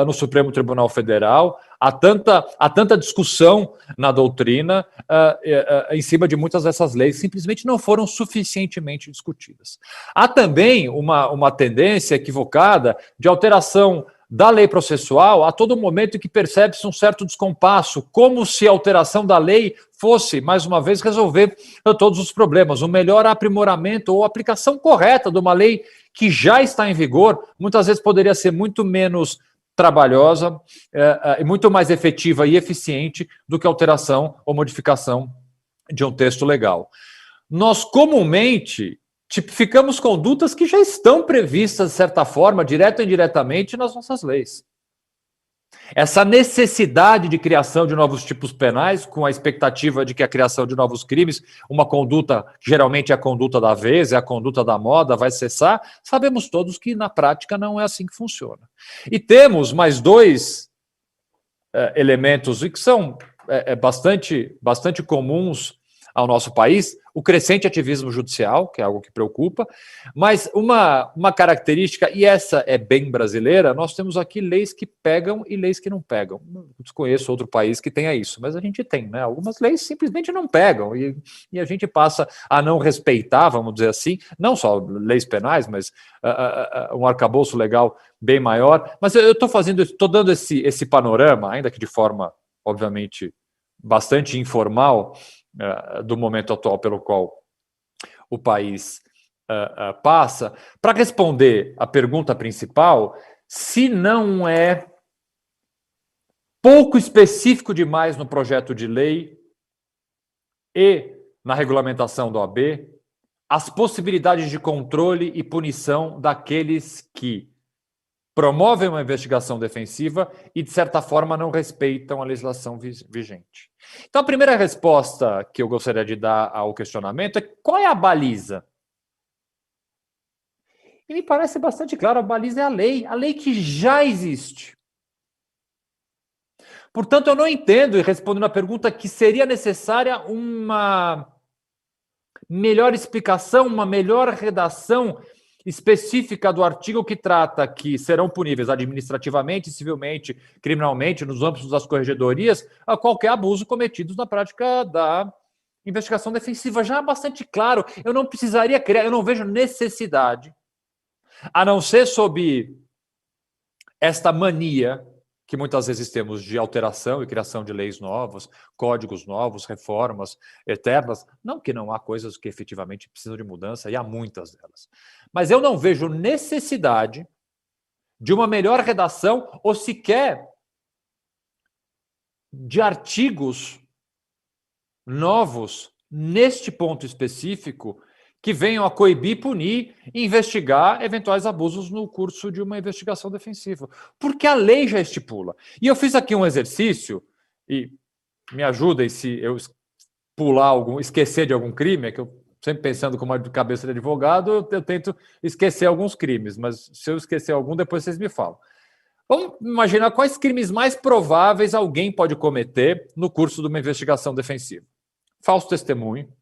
no Supremo Tribunal Federal, há tanta discussão na doutrina em cima de muitas dessas leis, simplesmente não foram suficientemente discutidas. Há também uma tendência equivocada de alteração da lei processual a todo momento que percebe-se um certo descompasso, como se a alteração da lei fosse, mais uma vez, resolver todos os problemas, o melhor aprimoramento ou aplicação correta de uma lei que já está em vigor, muitas vezes poderia ser muito menos trabalhosa, muito mais efetiva e eficiente do que alteração ou modificação de um texto legal. Nós, comumente, tipificamos condutas que já estão previstas, de certa forma, direta ou indiretamente, nas nossas leis. Essa necessidade de criação de novos tipos penais, com a expectativa de que a criação de novos crimes, uma conduta, que geralmente é a conduta da vez, é a conduta da moda, vai cessar, sabemos todos que na prática não é assim que funciona. E temos mais dois elementos que são bastante comuns ao nosso país, o crescente ativismo judicial, que é algo que preocupa, mas uma característica, e essa é bem brasileira, nós temos aqui leis que pegam e leis que não pegam. Não desconheço outro país que tenha isso, mas a gente tem, né? Algumas leis simplesmente não pegam, e a gente passa a não respeitar, vamos dizer assim, não só leis penais, mas um arcabouço legal bem maior. Mas eu estou dando esse panorama, ainda que de forma, obviamente, bastante informal, do momento atual pelo qual o país passa, para responder a pergunta principal, se não é pouco específico demais no projeto de lei e na regulamentação da OAB, as possibilidades de controle e punição daqueles que promovem uma investigação defensiva e, de certa forma, não respeitam a legislação vigente. Então, a primeira resposta que eu gostaria de dar ao questionamento é: qual é a baliza? E me parece bastante claro, a baliza é a lei que já existe. Portanto, eu não entendo, e respondendo à pergunta, que seria necessária uma melhor explicação, uma melhor redação específica do artigo que trata que serão puníveis administrativamente, civilmente, criminalmente, nos âmbitos das corregedorias, a qualquer abuso cometido na prática da investigação defensiva. Já é bastante claro, eu não precisaria criar, eu não vejo necessidade, a não ser sob esta mania que muitas vezes temos de alteração e criação de leis novas, códigos novos, reformas eternas. Não que não há coisas que efetivamente precisam de mudança, e há muitas delas. Mas eu não vejo necessidade de uma melhor redação ou sequer de artigos novos neste ponto específico que venham a coibir, punir e investigar eventuais abusos no curso de uma investigação defensiva. Porque a lei já estipula. E eu fiz aqui um exercício, e me ajudem se eu esquecer de algum crime, é que eu sempre pensando com uma cabeça de advogado, eu tento esquecer alguns crimes, mas se eu esquecer algum, depois vocês me falam. Vamos imaginar quais crimes mais prováveis alguém pode cometer no curso de uma investigação defensiva. Falso testemunho,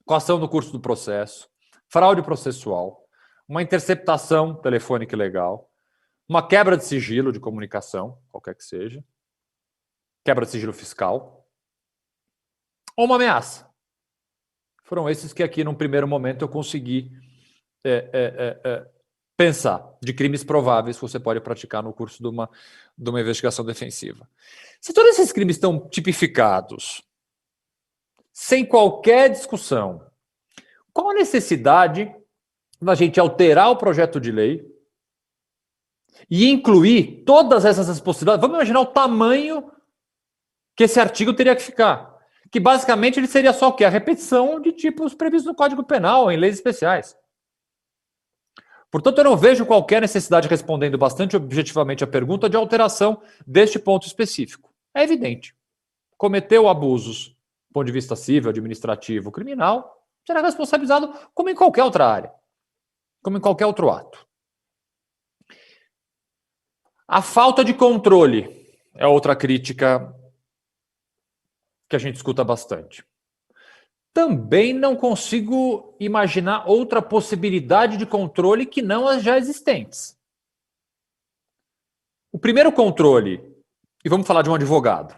coação no curso do processo, fraude processual, uma interceptação telefônica ilegal, uma quebra de sigilo de comunicação, qualquer que seja, quebra de sigilo fiscal, ou uma ameaça. Foram esses que aqui, num primeiro momento, eu consegui pensar de crimes prováveis que você pode praticar no curso de uma investigação defensiva. Se todos esses crimes estão tipificados, sem qualquer discussão, qual a necessidade da gente alterar o projeto de lei e incluir todas essas possibilidades? Vamos imaginar o tamanho que esse artigo teria que ficar. Que basicamente ele seria só o quê? A repetição de tipos previstos no Código Penal, em leis especiais. Portanto, eu não vejo qualquer necessidade, respondendo bastante objetivamente a pergunta, de alteração deste ponto específico. É evidente. Cometeu abusos do ponto de vista civil, administrativo, criminal, será responsabilizado como em qualquer outra área, como em qualquer outro ato. A falta de controle é outra crítica que a gente escuta bastante. Também não consigo imaginar outra possibilidade de controle que não as já existentes. O primeiro controle, e vamos falar de um advogado,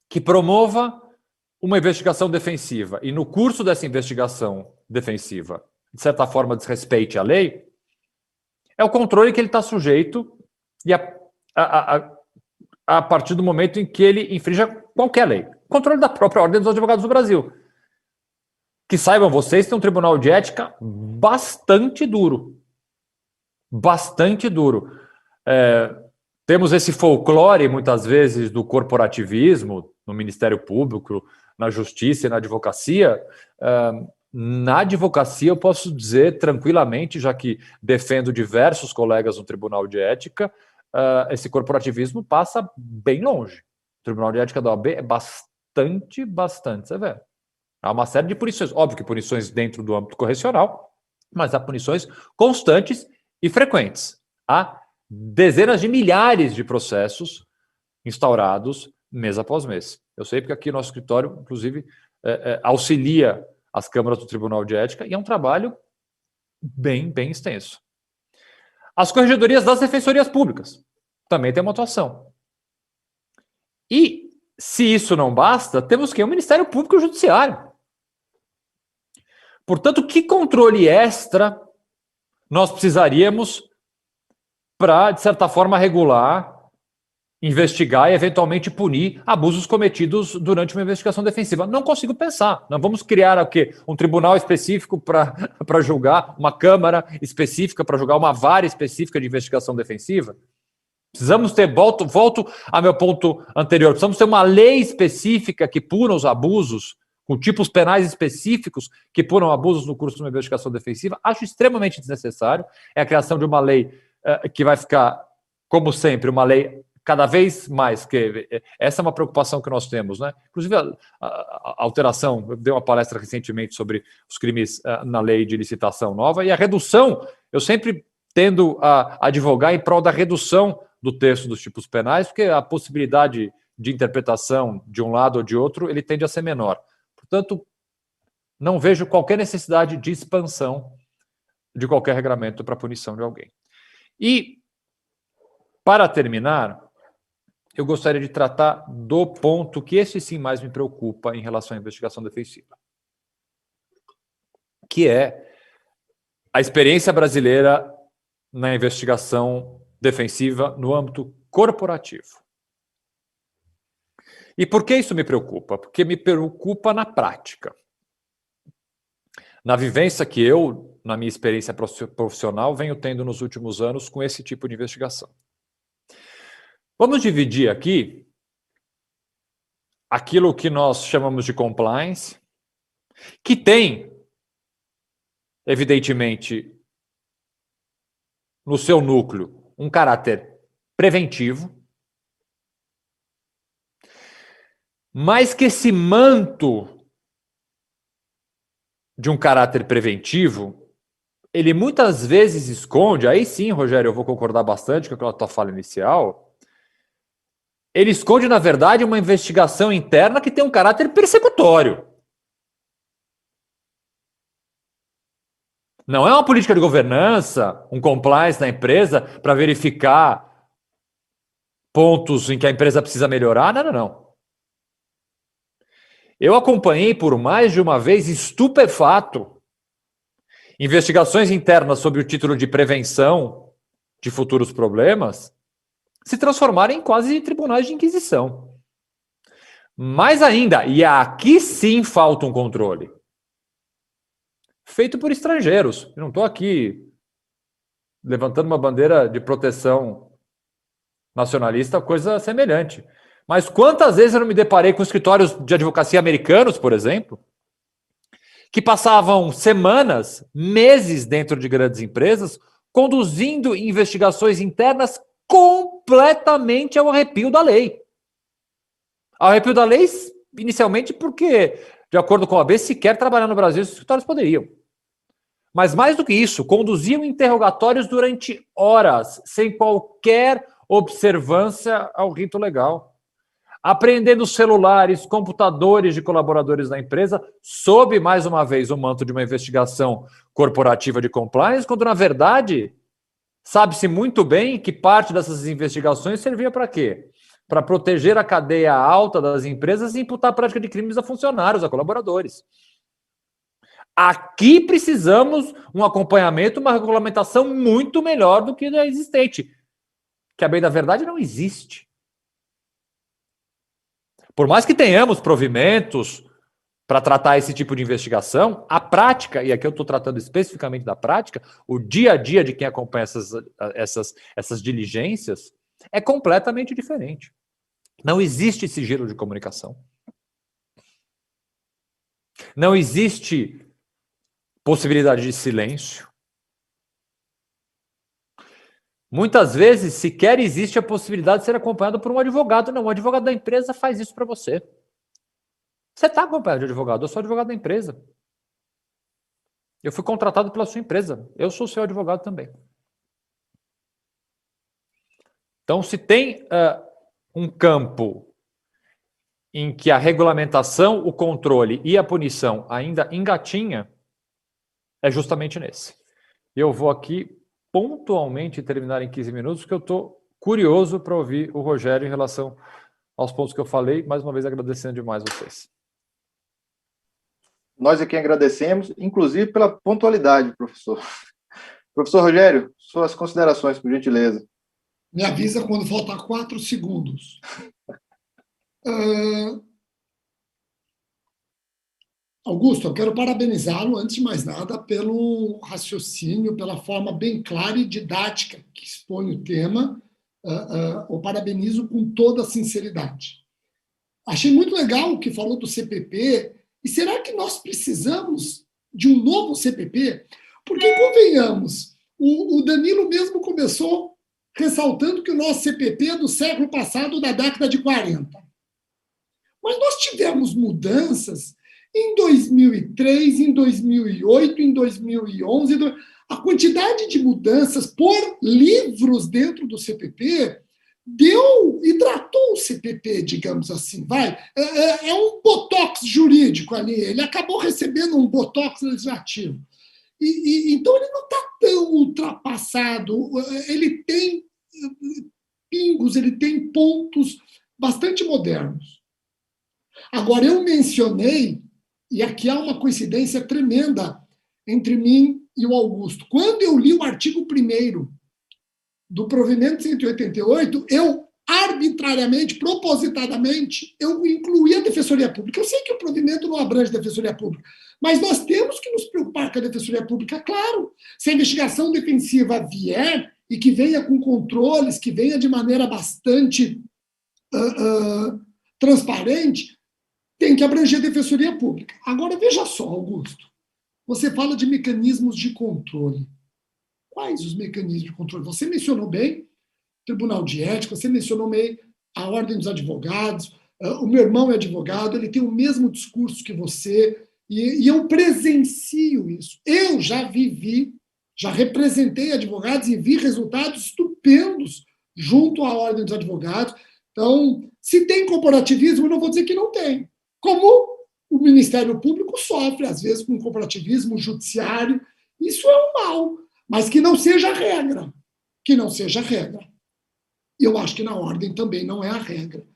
que promova uma investigação defensiva e no curso dessa investigação defensiva, de certa forma, desrespeite a lei, é o controle que ele está sujeito e a partir do momento em que ele infrinja qualquer lei. Controle da própria Ordem dos Advogados do Brasil. Que saibam vocês, tem um tribunal de ética bastante duro. Bastante duro. Temos esse folclore, muitas vezes, do corporativismo no Ministério Público, na Justiça e na Advocacia. Na Advocacia, eu posso dizer tranquilamente, já que defendo diversos colegas no Tribunal de Ética, esse corporativismo passa bem longe. O Tribunal de Ética da OAB é bastante severo. Há uma série de punições, óbvio que punições dentro do âmbito correcional, mas há punições constantes e frequentes. Há dezenas de milhares de processos instaurados mês após mês. Eu sei porque aqui nosso escritório, inclusive, auxilia as câmaras do Tribunal de Ética e é um trabalho bem extenso. As corregedorias das defensorias públicas também têm uma atuação. E, se isso não basta, temos que o Ministério Público e o Judiciário. Portanto, que controle extra nós precisaríamos para, de certa forma, regular, investigar e, eventualmente, punir abusos cometidos durante uma investigação defensiva? Não consigo pensar. Nós vamos criar o quê? Um tribunal específico para julgar, uma câmara específica para julgar, uma vara específica de investigação defensiva? Precisamos ter, volto ao meu ponto anterior, precisamos ter uma lei específica que puna os abusos, com tipos penais específicos que punam abusos no curso de uma investigação defensiva. Acho extremamente desnecessário. É a criação de uma lei que vai ficar, como sempre, uma lei cada vez mais, que essa é uma preocupação que nós temos, né? Inclusive a alteração, eu dei uma palestra recentemente sobre os crimes na lei de licitação nova, e a redução, eu sempre tendo a advogar em prol da redução do texto dos tipos penais, porque a possibilidade de interpretação de um lado ou de outro, ele tende a ser menor. Portanto, não vejo qualquer necessidade de expansão de qualquer regramento para punição de alguém. E, para terminar, eu gostaria de tratar do ponto que esse sim mais me preocupa em relação à investigação defensiva, que é a experiência brasileira na investigação defensiva no âmbito corporativo. E por que isso me preocupa? Porque me preocupa na prática. Na vivência que eu, na minha experiência profissional, venho tendo nos últimos anos com esse tipo de investigação. Vamos dividir aqui aquilo que nós chamamos de compliance, que tem evidentemente, no seu núcleo, um caráter preventivo, mas que esse manto de um caráter preventivo, ele muitas vezes esconde, aí sim, Rogério, eu vou concordar bastante com aquela tua fala inicial, ele esconde, na verdade, uma investigação interna que tem um caráter persecutório. Não é uma política de governança, um compliance na empresa para verificar pontos em que a empresa precisa melhorar. Não, não, não. Eu acompanhei por mais de uma vez, estupefato, investigações internas sob o título de prevenção de futuros problemas se transformarem em quase tribunais de inquisição. Mais ainda, e aqui sim falta um controle, feito por estrangeiros. Eu não estou aqui levantando uma bandeira de proteção nacionalista, coisa semelhante. Mas quantas vezes eu não me deparei com escritórios de advocacia americanos, por exemplo, que passavam semanas, meses dentro de grandes empresas, conduzindo investigações internas completamente ao arrepio da lei. Ao arrepio da lei, inicialmente, porque, de acordo com a AB, sequer trabalhar no Brasil os escritórios poderiam. Mas mais do que isso, conduziam interrogatórios durante horas, sem qualquer observância ao rito legal. Apreendendo celulares, computadores de colaboradores da empresa, sob, mais uma vez, o manto de uma investigação corporativa de compliance, quando, na verdade, sabe-se muito bem que parte dessas investigações servia para quê? Para proteger a cadeia alta das empresas e imputar a prática de crimes a funcionários, a colaboradores. Aqui precisamos um acompanhamento, uma regulamentação muito melhor do que a existente, que, a bem da verdade, não existe. Por mais que tenhamos provimentos para tratar esse tipo de investigação, a prática, e aqui eu estou tratando especificamente da prática, o dia a dia de quem acompanha essas diligências é completamente diferente. Não existe sigilo de comunicação. Não existe possibilidade de silêncio. Muitas vezes, sequer existe a possibilidade de ser acompanhado por um advogado. Não, o advogado da empresa faz isso para você. Você está acompanhado de advogado, eu sou advogado da empresa. Eu fui contratado pela sua empresa, eu sou seu advogado também. Então, se tem um campo em que a regulamentação, o controle e a punição ainda engatinha, é justamente nesse. Eu vou aqui pontualmente terminar em 15 minutos, porque eu estou curioso para ouvir o Rogério em relação aos pontos que eu falei, mais uma vez agradecendo demais vocês. Nós aqui agradecemos, inclusive pela pontualidade, professor. Professor Rogério, suas considerações, por gentileza. Me avisa quando faltar 4 segundos. Augusto, eu quero parabenizá-lo, antes de mais nada, pelo raciocínio, pela forma bem clara e didática que expõe o tema. Eu parabenizo com toda a sinceridade. Achei muito legal o que falou do CPP. E será que nós precisamos de um novo CPP? Porque, convenhamos, o Danilo mesmo começou ressaltando que o nosso CPP é do século passado, da década de 40. Mas nós tivemos mudanças em 2003, em 2008, em 2011. A quantidade de mudanças por livros dentro do CPP deu, hidratou o CPP, digamos assim, vai. É um botox jurídico ali, ele acabou recebendo um botox legislativo. Então ele não está tão ultrapassado, ele tem pingos, ele tem pontos bastante modernos. Agora, eu mencionei, e aqui há uma coincidência tremenda entre mim e o Augusto. Quando eu li o artigo 1º do provimento 188, eu arbitrariamente, propositadamente, eu incluí a Defensoria Pública. Eu sei que o provimento não abrange a Defensoria Pública, mas nós temos que nos preocupar com a Defensoria Pública, claro. Se a investigação defensiva vier e que venha com controles, que venha de maneira bastante transparente, tem que abranger a Defensoria Pública. Agora, veja só, Augusto. você fala de mecanismos de controle. Quais os mecanismos de controle? Você mencionou bem Tribunal de Ética, você mencionou bem a Ordem dos Advogados, o meu irmão é advogado, ele tem o mesmo discurso que você, e eu presencio isso. Eu já vivi, já representei advogados e vi resultados estupendos junto à Ordem dos Advogados. Então, se tem corporativismo, eu não vou dizer que não tem. Como o Ministério Público sofre, às vezes, com corporativismo judiciário. Isso é um mal, mas que não seja a regra. Que não seja a regra. E eu acho que na ordem também não é a regra.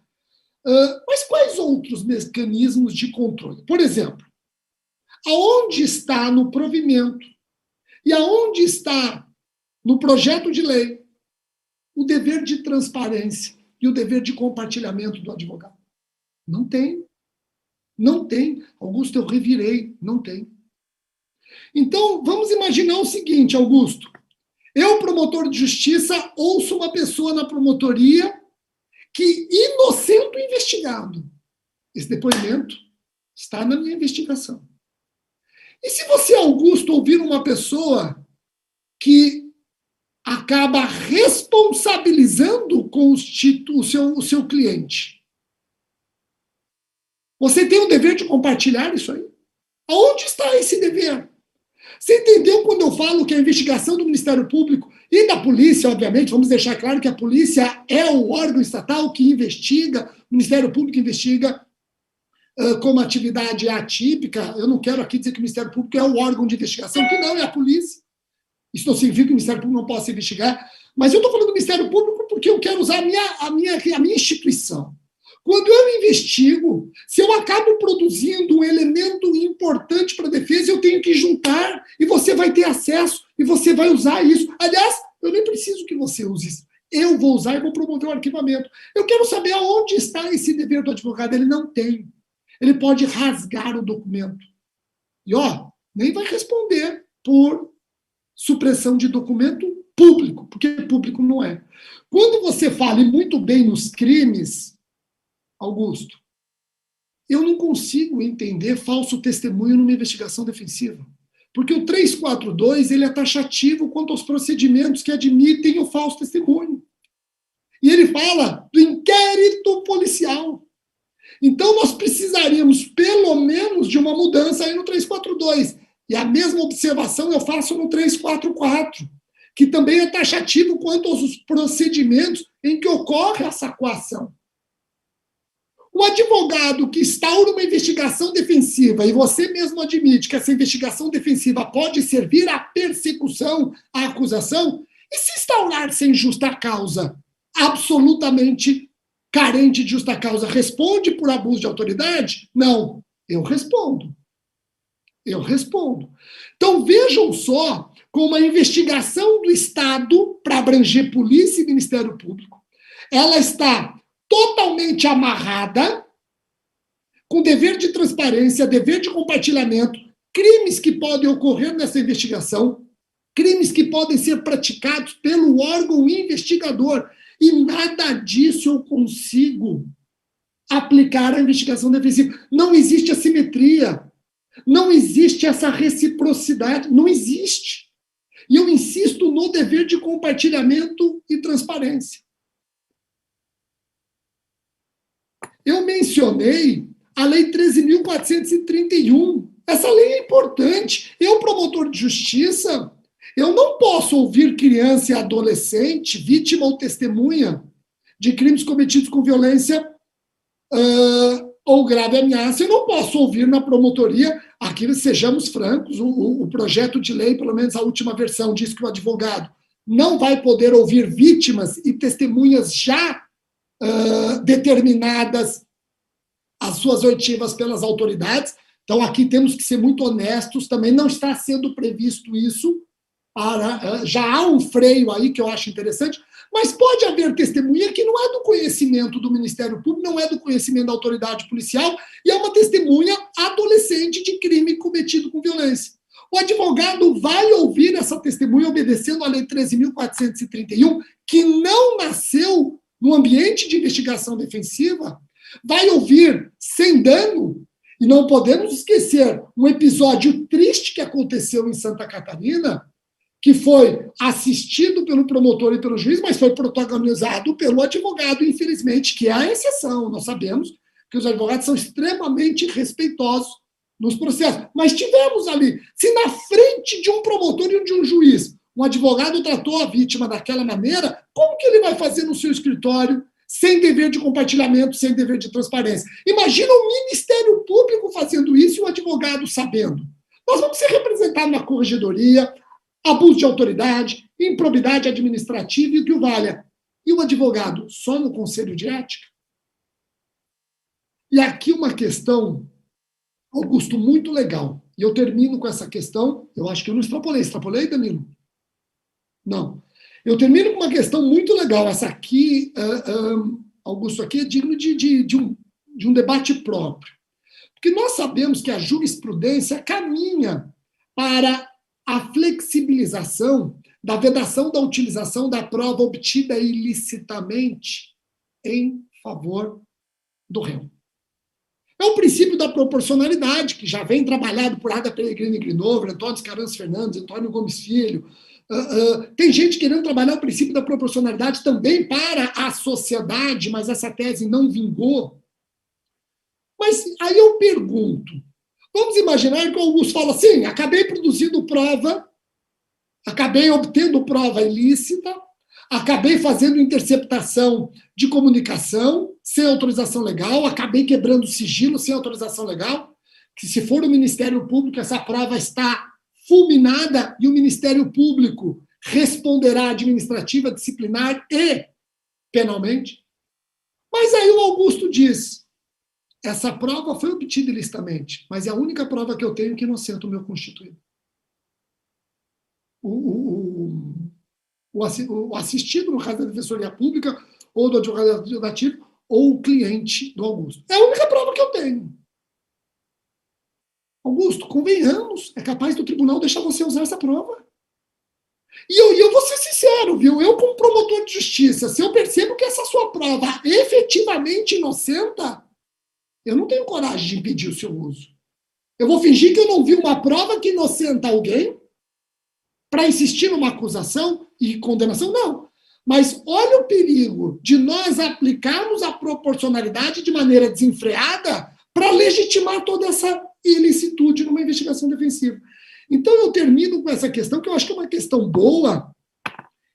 Mas quais outros mecanismos de controle? Por exemplo, aonde está no provimento e aonde está no projeto de lei o dever de transparência e o dever de compartilhamento do advogado? Não tem. Não tem. Augusto, eu revirei. Não tem. Então, vamos imaginar o seguinte, Augusto. Eu, promotor de justiça, ouço uma pessoa na promotoria que inocente o investigado. Esse depoimento está na minha investigação. E se você, Augusto, ouvir uma pessoa que acaba responsabilizando com o seu cliente, você tem o dever de compartilhar isso aí? Aonde está esse dever? Você entendeu quando eu falo que a investigação do Ministério Público e da polícia, obviamente, vamos deixar claro que a polícia é o órgão estatal que investiga, o Ministério Público investiga como atividade atípica. Eu não quero aqui dizer que o Ministério Público é o órgão de investigação, que não é a polícia. Isso não significa que o Ministério Público não possa investigar, mas eu estou falando do Ministério Público porque eu quero usar a minha instituição. Quando eu investigo, se eu acabo produzindo um elemento importante para a defesa, eu tenho que juntar e você vai ter acesso e você vai usar isso. Aliás, eu nem preciso que você use isso. Eu vou usar e vou promover o arquivamento. Eu quero saber aonde está esse dever do advogado. Ele não tem. Ele pode rasgar o documento. E, nem vai responder por supressão de documento público, porque público não é. Quando você fala, e muito bem nos crimes, Augusto, eu não consigo entender falso testemunho numa investigação defensiva. Porque o 342 ele é taxativo quanto aos procedimentos que admitem o falso testemunho. E ele fala do inquérito policial. Então, nós precisaríamos, pelo menos, de uma mudança aí no 342. E a mesma observação eu faço no 344, que também é taxativo quanto aos procedimentos em que ocorre essa coação. O advogado que instaura uma investigação defensiva, e você mesmo admite que essa investigação defensiva pode servir à persecução, à acusação, e se instaurar sem justa causa, absolutamente carente de justa causa, responde por abuso de autoridade? Não, eu respondo. Eu respondo. Então, vejam só como a investigação do Estado, para abranger polícia e Ministério Público, ela está totalmente amarrada com dever de transparência, dever de compartilhamento, crimes que podem ocorrer nessa investigação, crimes que podem ser praticados pelo órgão investigador, e nada disso eu consigo aplicar à investigação defensiva. Não existe assimetria, não existe essa reciprocidade, não existe. E eu insisto no dever de compartilhamento e transparência. Eu mencionei a Lei 13.431. Essa lei é importante. Eu, promotor de justiça, eu não posso ouvir criança e adolescente, vítima ou testemunha de crimes cometidos com violência ou grave ameaça. Eu não posso ouvir na promotoria, aqui sejamos francos, o projeto de lei, pelo menos a última versão, diz que o advogado não vai poder ouvir vítimas e testemunhas já determinadas as suas oitivas pelas autoridades. Então, aqui temos que ser muito honestos, também não está sendo previsto isso, já há um freio aí que eu acho interessante, mas pode haver testemunha que não é do conhecimento do Ministério Público, não é do conhecimento da autoridade policial, e é uma testemunha adolescente de crime cometido com violência. O advogado vai ouvir essa testemunha obedecendo à Lei 13.431, que não nasceu no ambiente de investigação defensiva, vai ouvir sem dano E não podemos esquecer um episódio triste que aconteceu em Santa Catarina, que foi assistido pelo promotor e pelo juiz, mas foi protagonizado pelo advogado, infelizmente, que é a exceção. Nós sabemos que os advogados são extremamente respeitosos nos processos. Mas tivemos ali, se na frente de um promotor e de um juiz, um advogado tratou a vítima daquela maneira, como que ele vai fazer no seu escritório, sem dever de compartilhamento, sem dever de transparência? Imagina o Ministério Público fazendo isso e o advogado sabendo. Nós vamos ser representados na corregedoria, abuso de autoridade, improbidade administrativa e o que o valha. E o advogado só no Conselho de Ética? E aqui uma questão, Augusto, muito legal. E eu termino com essa questão. Eu acho que eu não extrapolei. Extrapolei, Danilo? Não. Eu termino com uma questão muito legal. Essa aqui, Augusto, aqui é digno de um debate próprio. Porque nós sabemos que a jurisprudência caminha para a flexibilização da vedação da utilização da prova obtida ilicitamente em favor do réu. É o princípio da proporcionalidade, que já vem trabalhado por Ada Peregrino e Grinover, Antônio Scaranz Fernandes, Antônio Gomes Filho. Tem gente querendo trabalhar o princípio da proporcionalidade também para a sociedade, mas essa tese não vingou. Mas aí eu pergunto, vamos imaginar que o Augusto fala assim, acabei produzindo prova, acabei obtendo prova ilícita, acabei fazendo interceptação de comunicação sem autorização legal, acabei quebrando sigilo sem autorização legal, que se for o Ministério Público, essa prova está fulminada e o Ministério Público responderá administrativa, disciplinar e penalmente. Mas aí o Augusto diz, essa prova foi obtida ilicitamente, mas é a única prova que eu tenho que inocenta o meu constituído. O assistido, no caso da Defensoria Pública, ou do advogado legislativo, ou o cliente do Augusto. É a única prova que eu tenho. Augusto, convenhamos, é capaz do tribunal deixar você usar essa prova. E eu vou ser sincero, viu? Eu, como promotor de justiça, se eu percebo que essa sua prova efetivamente inocenta, eu não tenho coragem de impedir o seu uso. Eu vou fingir que eu não vi uma prova que inocenta alguém para insistir numa acusação e condenação? Não. Mas olha o perigo de nós aplicarmos a proporcionalidade de maneira desenfreada para legitimar toda essa ilicitude numa investigação defensiva. Então eu termino com essa questão, que eu acho que é uma questão boa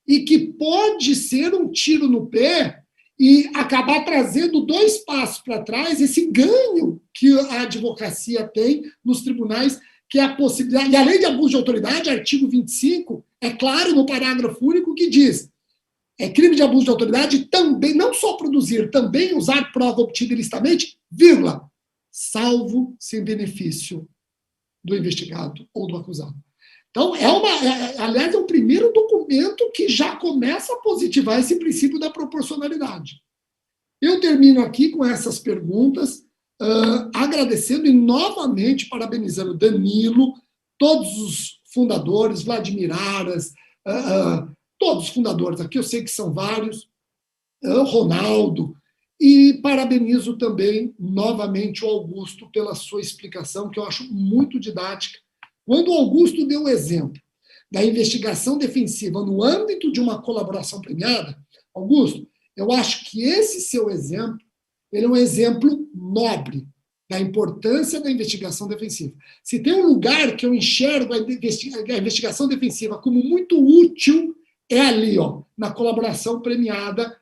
e que pode ser um tiro no pé e acabar trazendo 2 passos para trás esse ganho que a advocacia tem nos tribunais, que é a possibilidade, e a lei de abuso de autoridade, artigo 25, é claro no parágrafo único que diz, é crime de abuso de autoridade também, não só produzir, também usar prova obtida ilicitamente, vírgula, salvo sem benefício do investigado ou do acusado. Então, aliás, é o primeiro documento que já começa a positivar esse princípio da proporcionalidade. Eu termino aqui com essas perguntas, agradecendo e novamente parabenizando Danilo, todos os fundadores, Vladimir Aras, todos os fundadores aqui, eu sei que são vários, Ronaldo, e parabenizo também novamente o Augusto pela sua explicação, que eu acho muito didática. Quando o Augusto deu o exemplo da investigação defensiva no âmbito de uma colaboração premiada, Augusto, eu acho que esse seu exemplo, ele é um exemplo nobre da importância da investigação defensiva. Se tem um lugar que eu enxergo a investigação defensiva como muito útil, é ali, na colaboração premiada.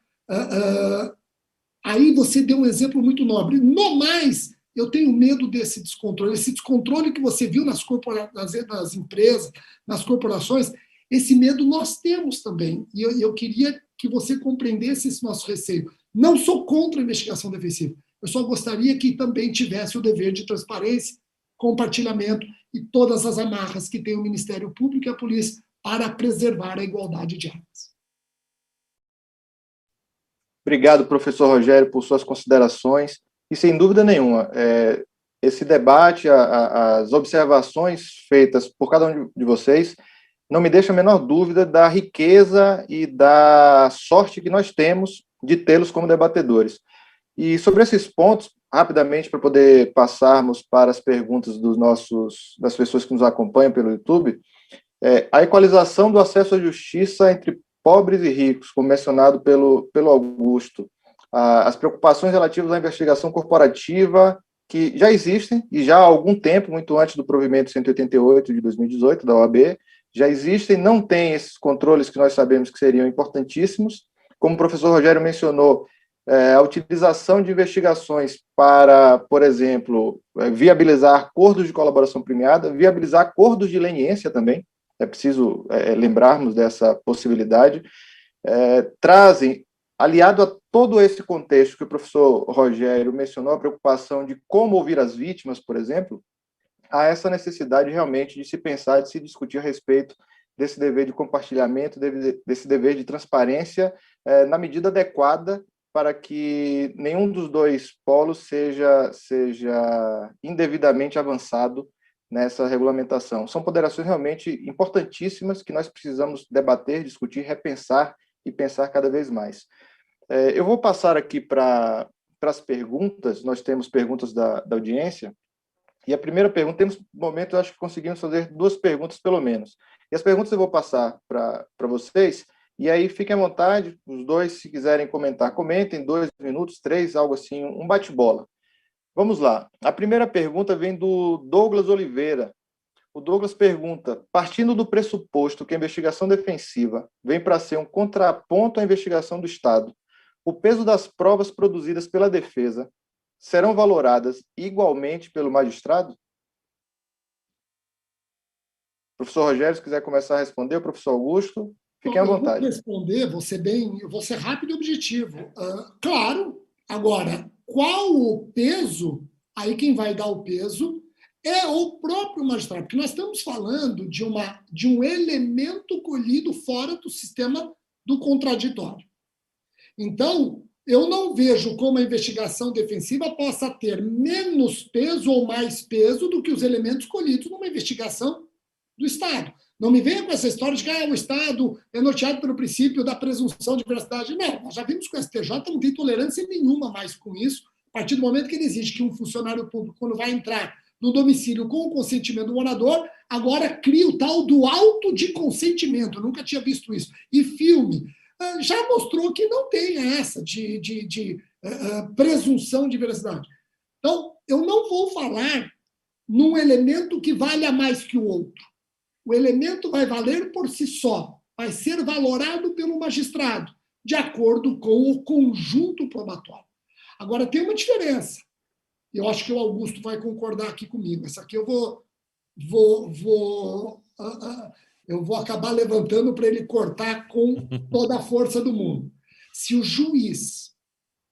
Aí você deu um exemplo muito nobre. No mais, eu tenho medo desse descontrole. Esse descontrole que você viu nas empresas, nas corporações, esse medo nós temos também. E eu queria que você compreendesse esse nosso receio. Não sou contra a investigação defensiva. Eu só gostaria que também tivesse o dever de transparência, compartilhamento e todas as amarras que tem o Ministério Público e a polícia para preservar a igualdade de armas. Obrigado, professor Rogério, por suas considerações. E, sem dúvida nenhuma, esse debate, as observações feitas por cada um de vocês, não me deixa a menor dúvida da riqueza e da sorte que nós temos de tê-los como debatedores. E sobre esses pontos, rapidamente, para poder passarmos para as perguntas das pessoas que nos acompanham pelo YouTube, a equalização do acesso à justiça entre pobres e ricos, como mencionado pelo Augusto, as preocupações relativas à investigação corporativa, que já existem, e já há algum tempo, muito antes do provimento 188 de 2018 da OAB, já existem, não tem esses controles que nós sabemos que seriam importantíssimos. Como o professor Rogério mencionou, a utilização de investigações para, por exemplo, viabilizar acordos de colaboração premiada, viabilizar acordos de leniência também, é preciso lembrarmos dessa possibilidade, trazem, aliado a todo esse contexto que o professor Rogério mencionou, a preocupação de como ouvir as vítimas, por exemplo, há essa necessidade realmente de se pensar, de se discutir a respeito desse dever de compartilhamento, desse dever de transparência, na medida adequada, para que nenhum dos dois polos seja indevidamente avançado nessa regulamentação. São ponderações realmente importantíssimas que nós precisamos debater, discutir, repensar e pensar cada vez mais. Eu vou passar aqui para as perguntas. Nós temos perguntas da audiência, e a primeira pergunta, temos, no momento, eu acho que conseguimos fazer 2 perguntas, pelo menos. E as perguntas eu vou passar para vocês, e aí fiquem à vontade, os dois, se quiserem comentar, comentem, 2 minutos, 3, algo assim, um bate-bola. Vamos lá. A primeira pergunta vem do Douglas Oliveira. O Douglas pergunta, partindo do pressuposto que a investigação defensiva vem para ser um contraponto à investigação do Estado, o peso das provas produzidas pela defesa serão valoradas igualmente pelo magistrado? Professor Rogério, se quiser começar a responder, o professor Augusto, fiquem à vontade. Eu vou responder, vou ser rápido e objetivo. Claro, agora, qual o peso? Aí quem vai dar o peso é o próprio magistrado, porque nós estamos falando de um elemento colhido fora do sistema do contraditório. Então, eu não vejo como a investigação defensiva possa ter menos peso ou mais peso do que os elementos colhidos numa investigação do Estado. Não me venha com essa história de que o Estado é norteado pelo princípio da presunção de veracidade. Não, nós já vimos que o STJ não tem tolerância nenhuma mais com isso, a partir do momento que ele exige que um funcionário público, quando vai entrar no domicílio com o consentimento do morador, agora cria o tal do auto de consentimento. Eu nunca tinha visto isso. E filme já mostrou que não tem essa de presunção de veracidade. Então, eu não vou falar num elemento que valha mais que o outro. O elemento vai valer por si só, vai ser valorado pelo magistrado, de acordo com o conjunto probatório. Agora, tem uma diferença. Eu acho que o Augusto vai concordar aqui comigo. Essa aqui eu vou acabar levantando para ele cortar com toda a força do mundo. Se o juiz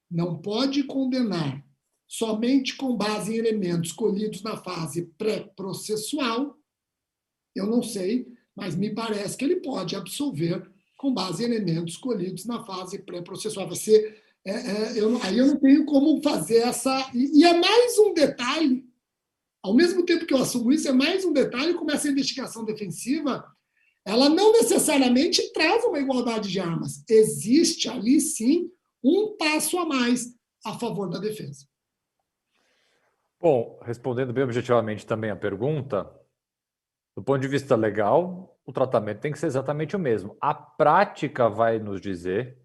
não pode condenar somente com base em elementos colhidos na fase pré-processual, eu não sei, mas me parece que ele pode absolver com base em elementos colhidos na fase pré-processual. Vai ser, aí eu não tenho como fazer essa... E é mais um detalhe, ao mesmo tempo que eu assumo isso, é mais um detalhe como essa investigação defensiva, ela não necessariamente traz uma igualdade de armas. Existe ali, sim, um passo a mais a favor da defesa. Bom, respondendo bem objetivamente também a pergunta, do ponto de vista legal, o tratamento tem que ser exatamente o mesmo. A prática vai nos dizer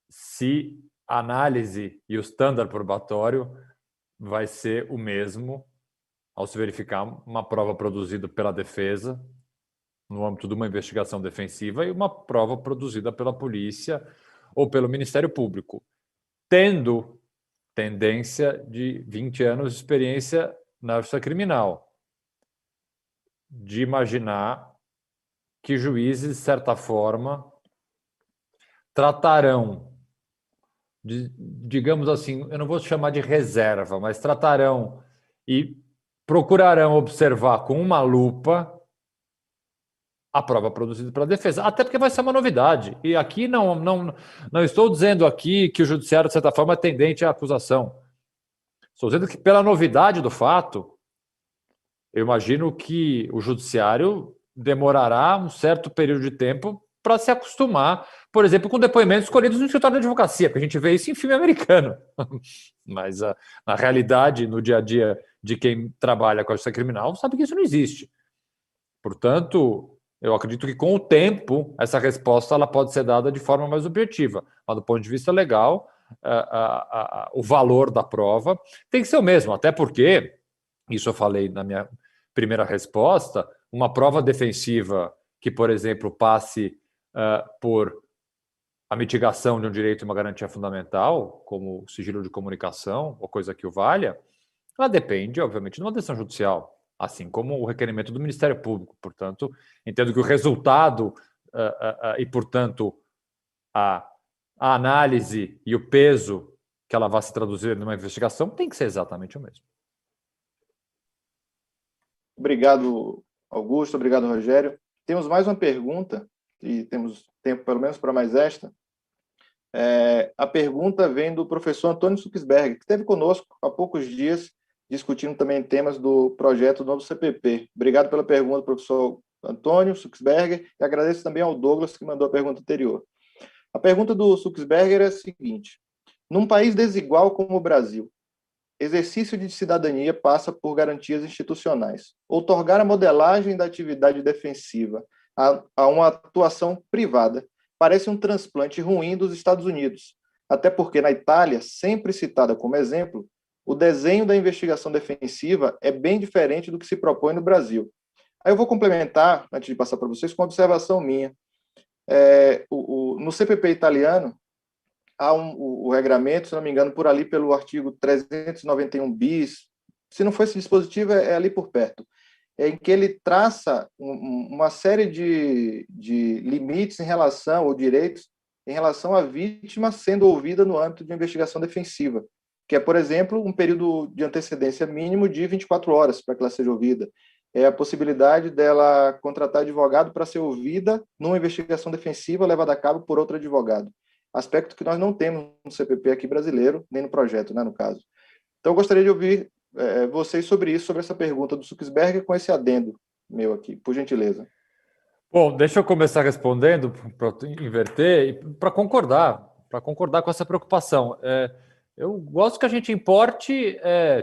se a análise e o standard probatório vai ser o mesmo ao se verificar uma prova produzida pela defesa no âmbito de uma investigação defensiva e uma prova produzida pela polícia ou pelo Ministério Público, tendo tendência de 20 anos de experiência na justiça criminal, de imaginar que juízes, de certa forma, tratarão, digamos assim, eu não vou chamar de reserva, mas tratarão e procurarão observar com uma lupa a prova produzida pela defesa, até porque vai ser uma novidade. E aqui não estou dizendo aqui que o judiciário, de certa forma, é tendente à acusação. Estou dizendo que, pela novidade do fato, eu imagino que o judiciário demorará um certo período de tempo para se acostumar, por exemplo, com depoimentos escolhidos no escritório de advocacia, porque a gente vê isso em filme americano. Mas na realidade, no dia a dia de quem trabalha com a justiça criminal, sabe que isso não existe. Portanto, eu acredito que com o tempo, essa resposta ela pode ser dada de forma mais objetiva. Mas do ponto de vista legal, o valor da prova tem que ser o mesmo, até porque, isso eu falei na minha primeira resposta, uma prova defensiva que, por exemplo, passe por a mitigação de um direito e uma garantia fundamental, como sigilo de comunicação ou coisa que o valha, ela depende, obviamente, de uma decisão judicial, assim como o requerimento do Ministério Público. Portanto, entendo que o resultado e, portanto, a análise e o peso que ela vai se traduzir numa investigação tem que ser exatamente o mesmo. Obrigado, Augusto. Obrigado, Rogério. Temos mais uma pergunta, e temos tempo pelo menos para mais esta. A pergunta vem do professor Antônio Suxberger, que esteve conosco há poucos dias, discutindo também temas do projeto do novo CPP. Obrigado pela pergunta, professor Antônio Suxberger, e agradeço também ao Douglas, que mandou a pergunta anterior. A pergunta do Suxberger é a seguinte: num país desigual como o Brasil, exercício de cidadania passa por garantias institucionais. Outorgar a modelagem da atividade defensiva a uma atuação privada parece um transplante ruim dos Estados Unidos, até porque na Itália, sempre citada como exemplo, o desenho da investigação defensiva é bem diferente do que se propõe no Brasil. Aí eu vou complementar, antes de passar para vocês, com uma observação minha. No CPP italiano, há o regramento, se não me engano, por ali pelo artigo 391 bis, se não for esse dispositivo, é ali por perto, em que ele traça uma série de limites em relação, ou direitos, em relação à vítima sendo ouvida no âmbito de investigação defensiva, que é, por exemplo, um período de antecedência mínimo de 24 horas para que ela seja ouvida. É a possibilidade dela contratar advogado para ser ouvida numa investigação defensiva levada a cabo por outro advogado. Aspecto que nós não temos no CPP aqui brasileiro, nem no projeto, né, no caso. Então, eu gostaria de ouvir vocês sobre isso, sobre essa pergunta do Suxberger, com esse adendo meu aqui, por gentileza. Bom, deixa eu começar respondendo, para inverter, e para concordar com essa preocupação. Eu gosto que a gente importe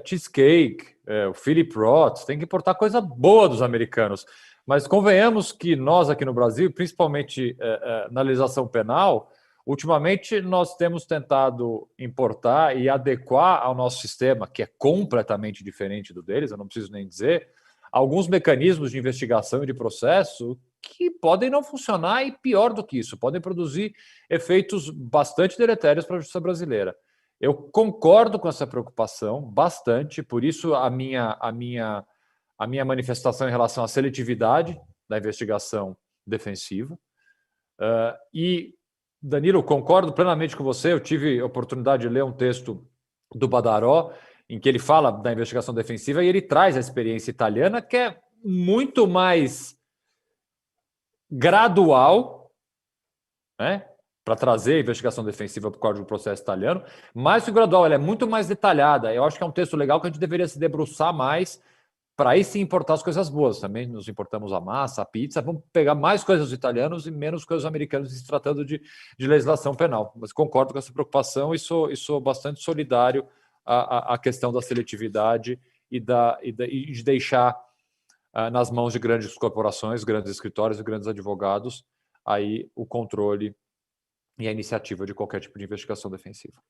cheesecake, o Philip Roth, tem que importar coisa boa dos americanos. Mas convenhamos que nós aqui no Brasil, principalmente na legislação penal, ultimamente nós temos tentado importar e adequar ao nosso sistema, que é completamente diferente do deles, eu não preciso nem dizer, alguns mecanismos de investigação e de processo que podem não funcionar e, pior do que isso, podem produzir efeitos bastante deletérios para a justiça brasileira. Eu concordo com essa preocupação bastante, por isso a minha manifestação em relação à seletividade da investigação defensiva. E, Danilo, concordo plenamente com você, eu tive a oportunidade de ler um texto do Badaró, em que ele fala da investigação defensiva e ele traz a experiência italiana, que é muito mais gradual, né, para trazer a investigação defensiva para o Código de Processo italiano, mas o gradual ela é muito mais detalhada. Eu acho que é um texto legal que a gente deveria se debruçar mais para aí sim importar as coisas boas. Também nos importamos a massa, a pizza, vamos pegar mais coisas dos italianos e menos coisas dos americanos se tratando de legislação penal. Mas concordo com essa preocupação e sou bastante solidário à questão da seletividade e de deixar nas mãos de grandes corporações, grandes escritórios e grandes advogados aí o controle e a iniciativa de qualquer tipo de investigação defensiva.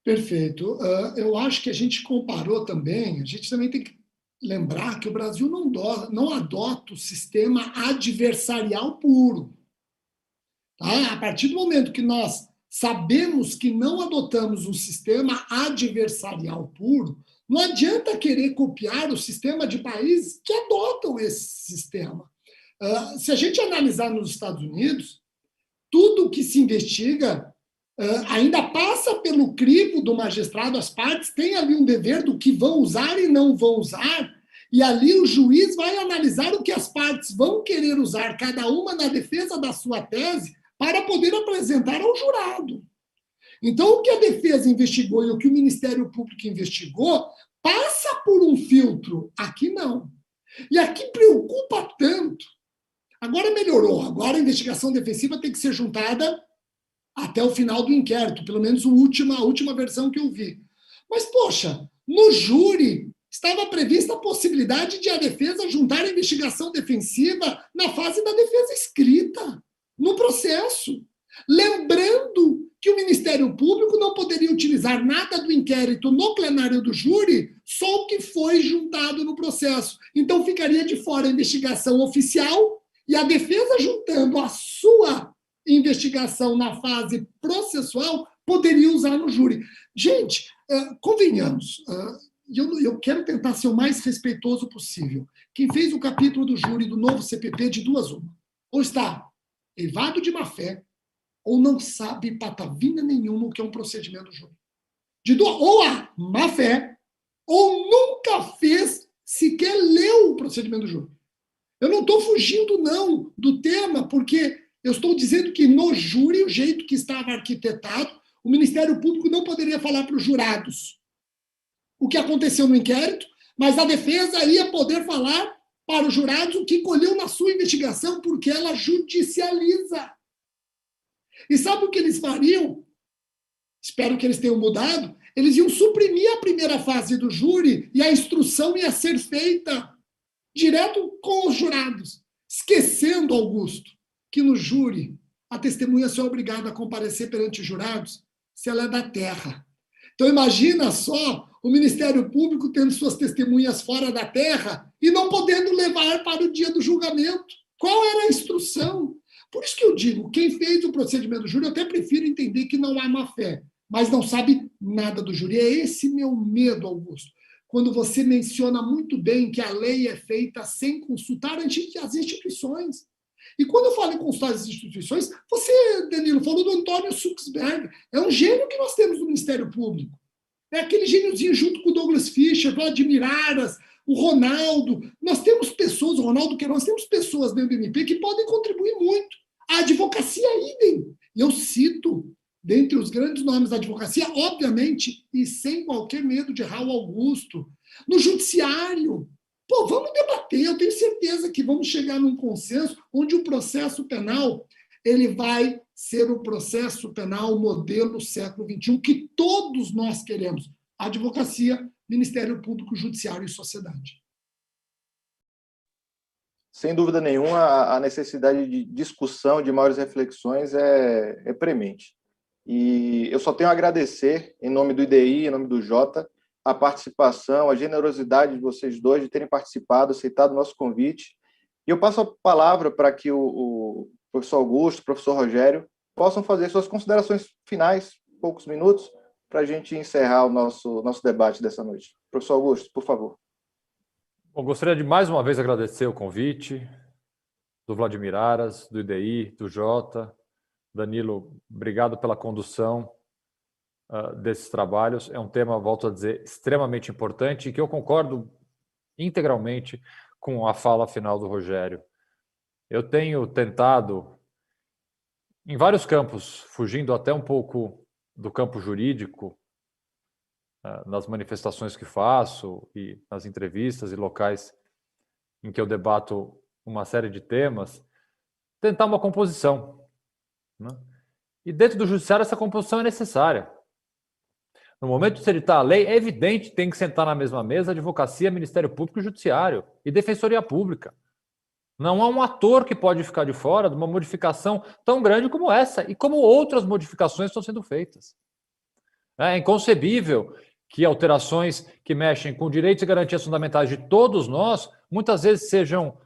Perfeito. Eu acho que a gente comparou também, a gente também tem que lembrar que o Brasil não adota o sistema adversarial puro. Tá? A partir do momento que nós sabemos que não adotamos um sistema adversarial puro, não adianta querer copiar o sistema de países que adotam esse sistema. Se a gente analisar nos Estados Unidos, tudo que se investiga ainda passa pelo crivo do magistrado, as partes têm ali um dever do que vão usar e não vão usar, e ali o juiz vai analisar o que as partes vão querer usar, cada uma na defesa da sua tese, para poder apresentar ao jurado. Então, o que a defesa investigou e o que o Ministério Público investigou passa por um filtro. Aqui não. E aqui preocupa tanto Agora melhorou, agora a investigação defensiva tem que ser juntada até o final do inquérito, pelo menos a última versão que eu vi. Mas, poxa, no júri estava prevista a possibilidade de a defesa juntar a investigação defensiva na fase da defesa escrita, no processo. Lembrando que o Ministério Público não poderia utilizar nada do inquérito no plenário do júri, só o que foi juntado no processo. Então, ficaria de fora a investigação oficial e a defesa, juntando a sua investigação na fase processual, poderia usar no júri. Gente, convenhamos, eu quero tentar ser o mais respeitoso possível. Quem fez o capítulo do júri do novo CPP, de duas uma, ou está evado de má-fé, ou não sabe patavina nenhuma o que é um procedimento do júri. Ou há má-fé, ou nunca fez, sequer leu o procedimento do júri. Eu não estou fugindo, não, do tema, porque eu estou dizendo que no júri, o jeito que estava arquitetado, o Ministério Público não poderia falar para os jurados o que aconteceu no inquérito, mas a defesa ia poder falar para os jurados o que colheu na sua investigação, porque ela judicializa. E sabe o que eles fariam? Espero que eles tenham mudado. Eles iam suprimir a primeira fase do júri e a instrução ia ser feita direto com os jurados, esquecendo, Augusto, que no júri a testemunha só é obrigada a comparecer perante os jurados se ela é da terra. Então imagina só o Ministério Público tendo suas testemunhas fora da terra e não podendo levar para o dia do julgamento. Qual era a instrução? Por isso que eu digo, quem fez o procedimento do júri, eu até prefiro entender que não há má-fé, mas não sabe nada do júri. É esse meu medo, Augusto. Quando você menciona muito bem que a lei é feita sem consultar as instituições. E quando eu falo em consultar as instituições, você, Danilo, falou do Antônio Suxberg. É um gênio que nós temos no Ministério Público. É aquele gêniozinho junto com o Douglas Fischer, Vladimir Aras, o Ronaldo. Nós temos pessoas, o Ronaldo Queiroz, nós temos pessoas dentro do MP que podem contribuir muito. A advocacia, idem. E eu cito, dentre os grandes nomes da advocacia, obviamente, e sem qualquer medo de errar o Augusto, no judiciário. Pô, vamos debater, eu tenho certeza que vamos chegar num consenso onde o processo penal ele vai ser o processo penal modelo século XXI que todos nós queremos. Advocacia, Ministério Público, Judiciário e sociedade. Sem dúvida nenhuma, a necessidade de discussão, de maiores reflexões é premente. E eu só tenho a agradecer, em nome do IDI, em nome do Jota, a participação, a generosidade de vocês dois de terem participado, aceitado o nosso convite. E eu passo a palavra para que o professor Augusto, o professor Rogério, possam fazer suas considerações finais, poucos minutos, para a gente encerrar o nosso debate dessa noite. Professor Augusto, por favor. Bom, gostaria de mais uma vez agradecer o convite do Vladimir Aras, do IDI, do Jota. Danilo, obrigado pela condução desses trabalhos. É um tema, volto a dizer, extremamente importante e que eu concordo integralmente com a fala final do Rogério. Eu tenho tentado, em vários campos, fugindo até um pouco do campo jurídico, nas manifestações que faço e nas entrevistas e locais em que eu debato uma série de temas, tentar uma composição, né? E dentro do judiciário essa composição é necessária. No momento de se editar a lei, é evidente que tem que sentar na mesma mesa advocacia, Ministério Público e Judiciário e Defensoria Pública. Não há um ator que pode ficar de fora de uma modificação tão grande como essa e como outras modificações estão sendo feitas. É inconcebível que alterações que mexem com direitos e garantias fundamentais de todos nós, muitas vezes sejam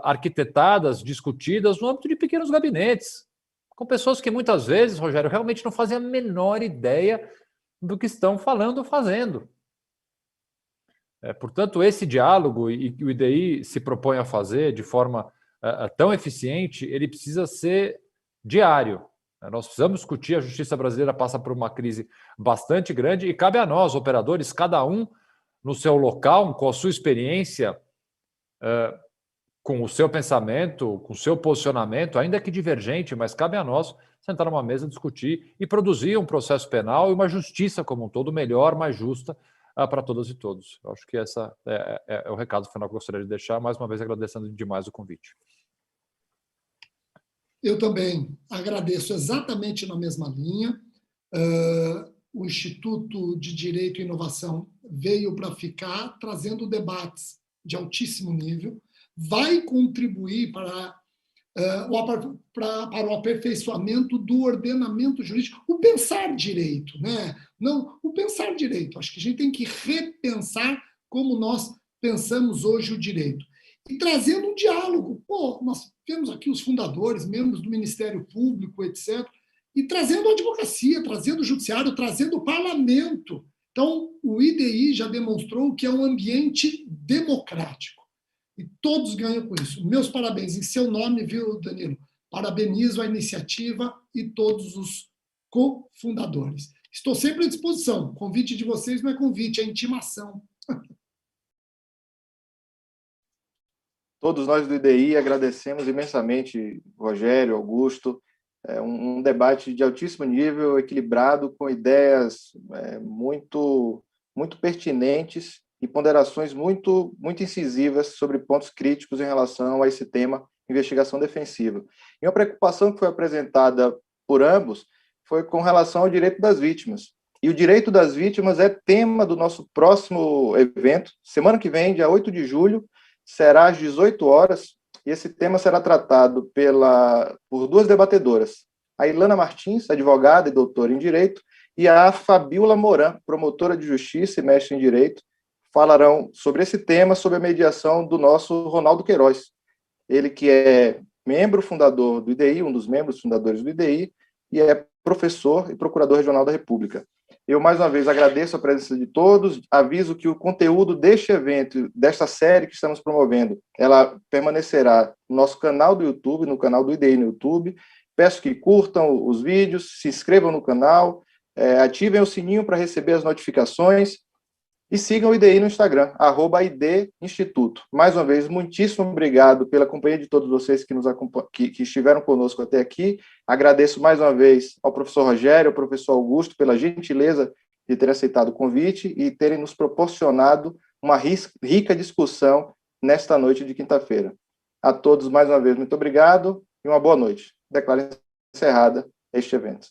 arquitetadas, discutidas no âmbito de pequenos gabinetes, com pessoas que muitas vezes, Rogério, realmente não fazem a menor ideia do que estão falando ou fazendo. Portanto, esse diálogo, e o IDI se propõe a fazer de forma tão eficiente, ele precisa ser diário. Nós precisamos discutir, a justiça brasileira passa por uma crise bastante grande e cabe a nós, operadores, cada um no seu local, com a sua experiência, com o seu pensamento, com o seu posicionamento, ainda que divergente, mas cabe a nós sentar numa mesa, discutir e produzir um processo penal e uma justiça como um todo melhor, mais justa para todas e todos. Eu acho que esse é o recado final que eu gostaria de deixar, mais uma vez agradecendo demais o convite. Eu também agradeço exatamente na mesma linha. O Instituto de Direito e Inovação veio para ficar, trazendo debates de altíssimo nível, vai contribuir para o aperfeiçoamento do ordenamento jurídico, o pensar direito, né? Não, o pensar direito. Acho que a gente tem que repensar como nós pensamos hoje o direito. E trazendo um diálogo. Pô, nós temos aqui os fundadores, membros do Ministério Público, etc., e trazendo a advocacia, trazendo o judiciário, trazendo o parlamento. Então, o IDI já demonstrou que é um ambiente democrático. E todos ganham com isso. Meus parabéns. Em seu nome, viu, Danilo? Parabenizo a iniciativa e todos os cofundadores. Estou sempre à disposição. O convite de vocês não é convite, é intimação. Todos nós do IDI agradecemos imensamente, Rogério, Augusto. É um debate de altíssimo nível, equilibrado, com ideias muito pertinentes e ponderações muito incisivas sobre pontos críticos em relação a esse tema, investigação defensiva. E uma preocupação que foi apresentada por ambos foi com relação ao direito das vítimas. E o direito das vítimas é tema do nosso próximo evento, semana que vem, dia 8 de julho, será às 18 horas, e esse tema será tratado por duas debatedoras, a Ilana Martins, advogada e doutora em Direito, e a Fabiola Moran, promotora de Justiça e mestre em Direito, falarão sobre esse tema, sobre a mediação do nosso Ronaldo Queiroz. Ele que é membro fundador do IDI, um dos membros fundadores do IDI, e é professor e procurador regional da República. Eu, mais uma vez, agradeço a presença de todos, aviso que o conteúdo deste evento, desta série que estamos promovendo, ela permanecerá no nosso canal do YouTube, no canal do IDI no YouTube. Peço que curtam os vídeos, se inscrevam no canal, ativem o sininho para receber as notificações e sigam o IDI no Instagram, @IDInstituto. Mais uma vez, muitíssimo obrigado pela companhia de todos vocês que estiveram conosco até aqui. Agradeço mais uma vez ao professor Rogério, ao professor Augusto, pela gentileza de terem aceitado o convite e terem nos proporcionado uma rica discussão nesta noite de quinta-feira. A todos, mais uma vez, muito obrigado e uma boa noite. Declaro encerrado este evento.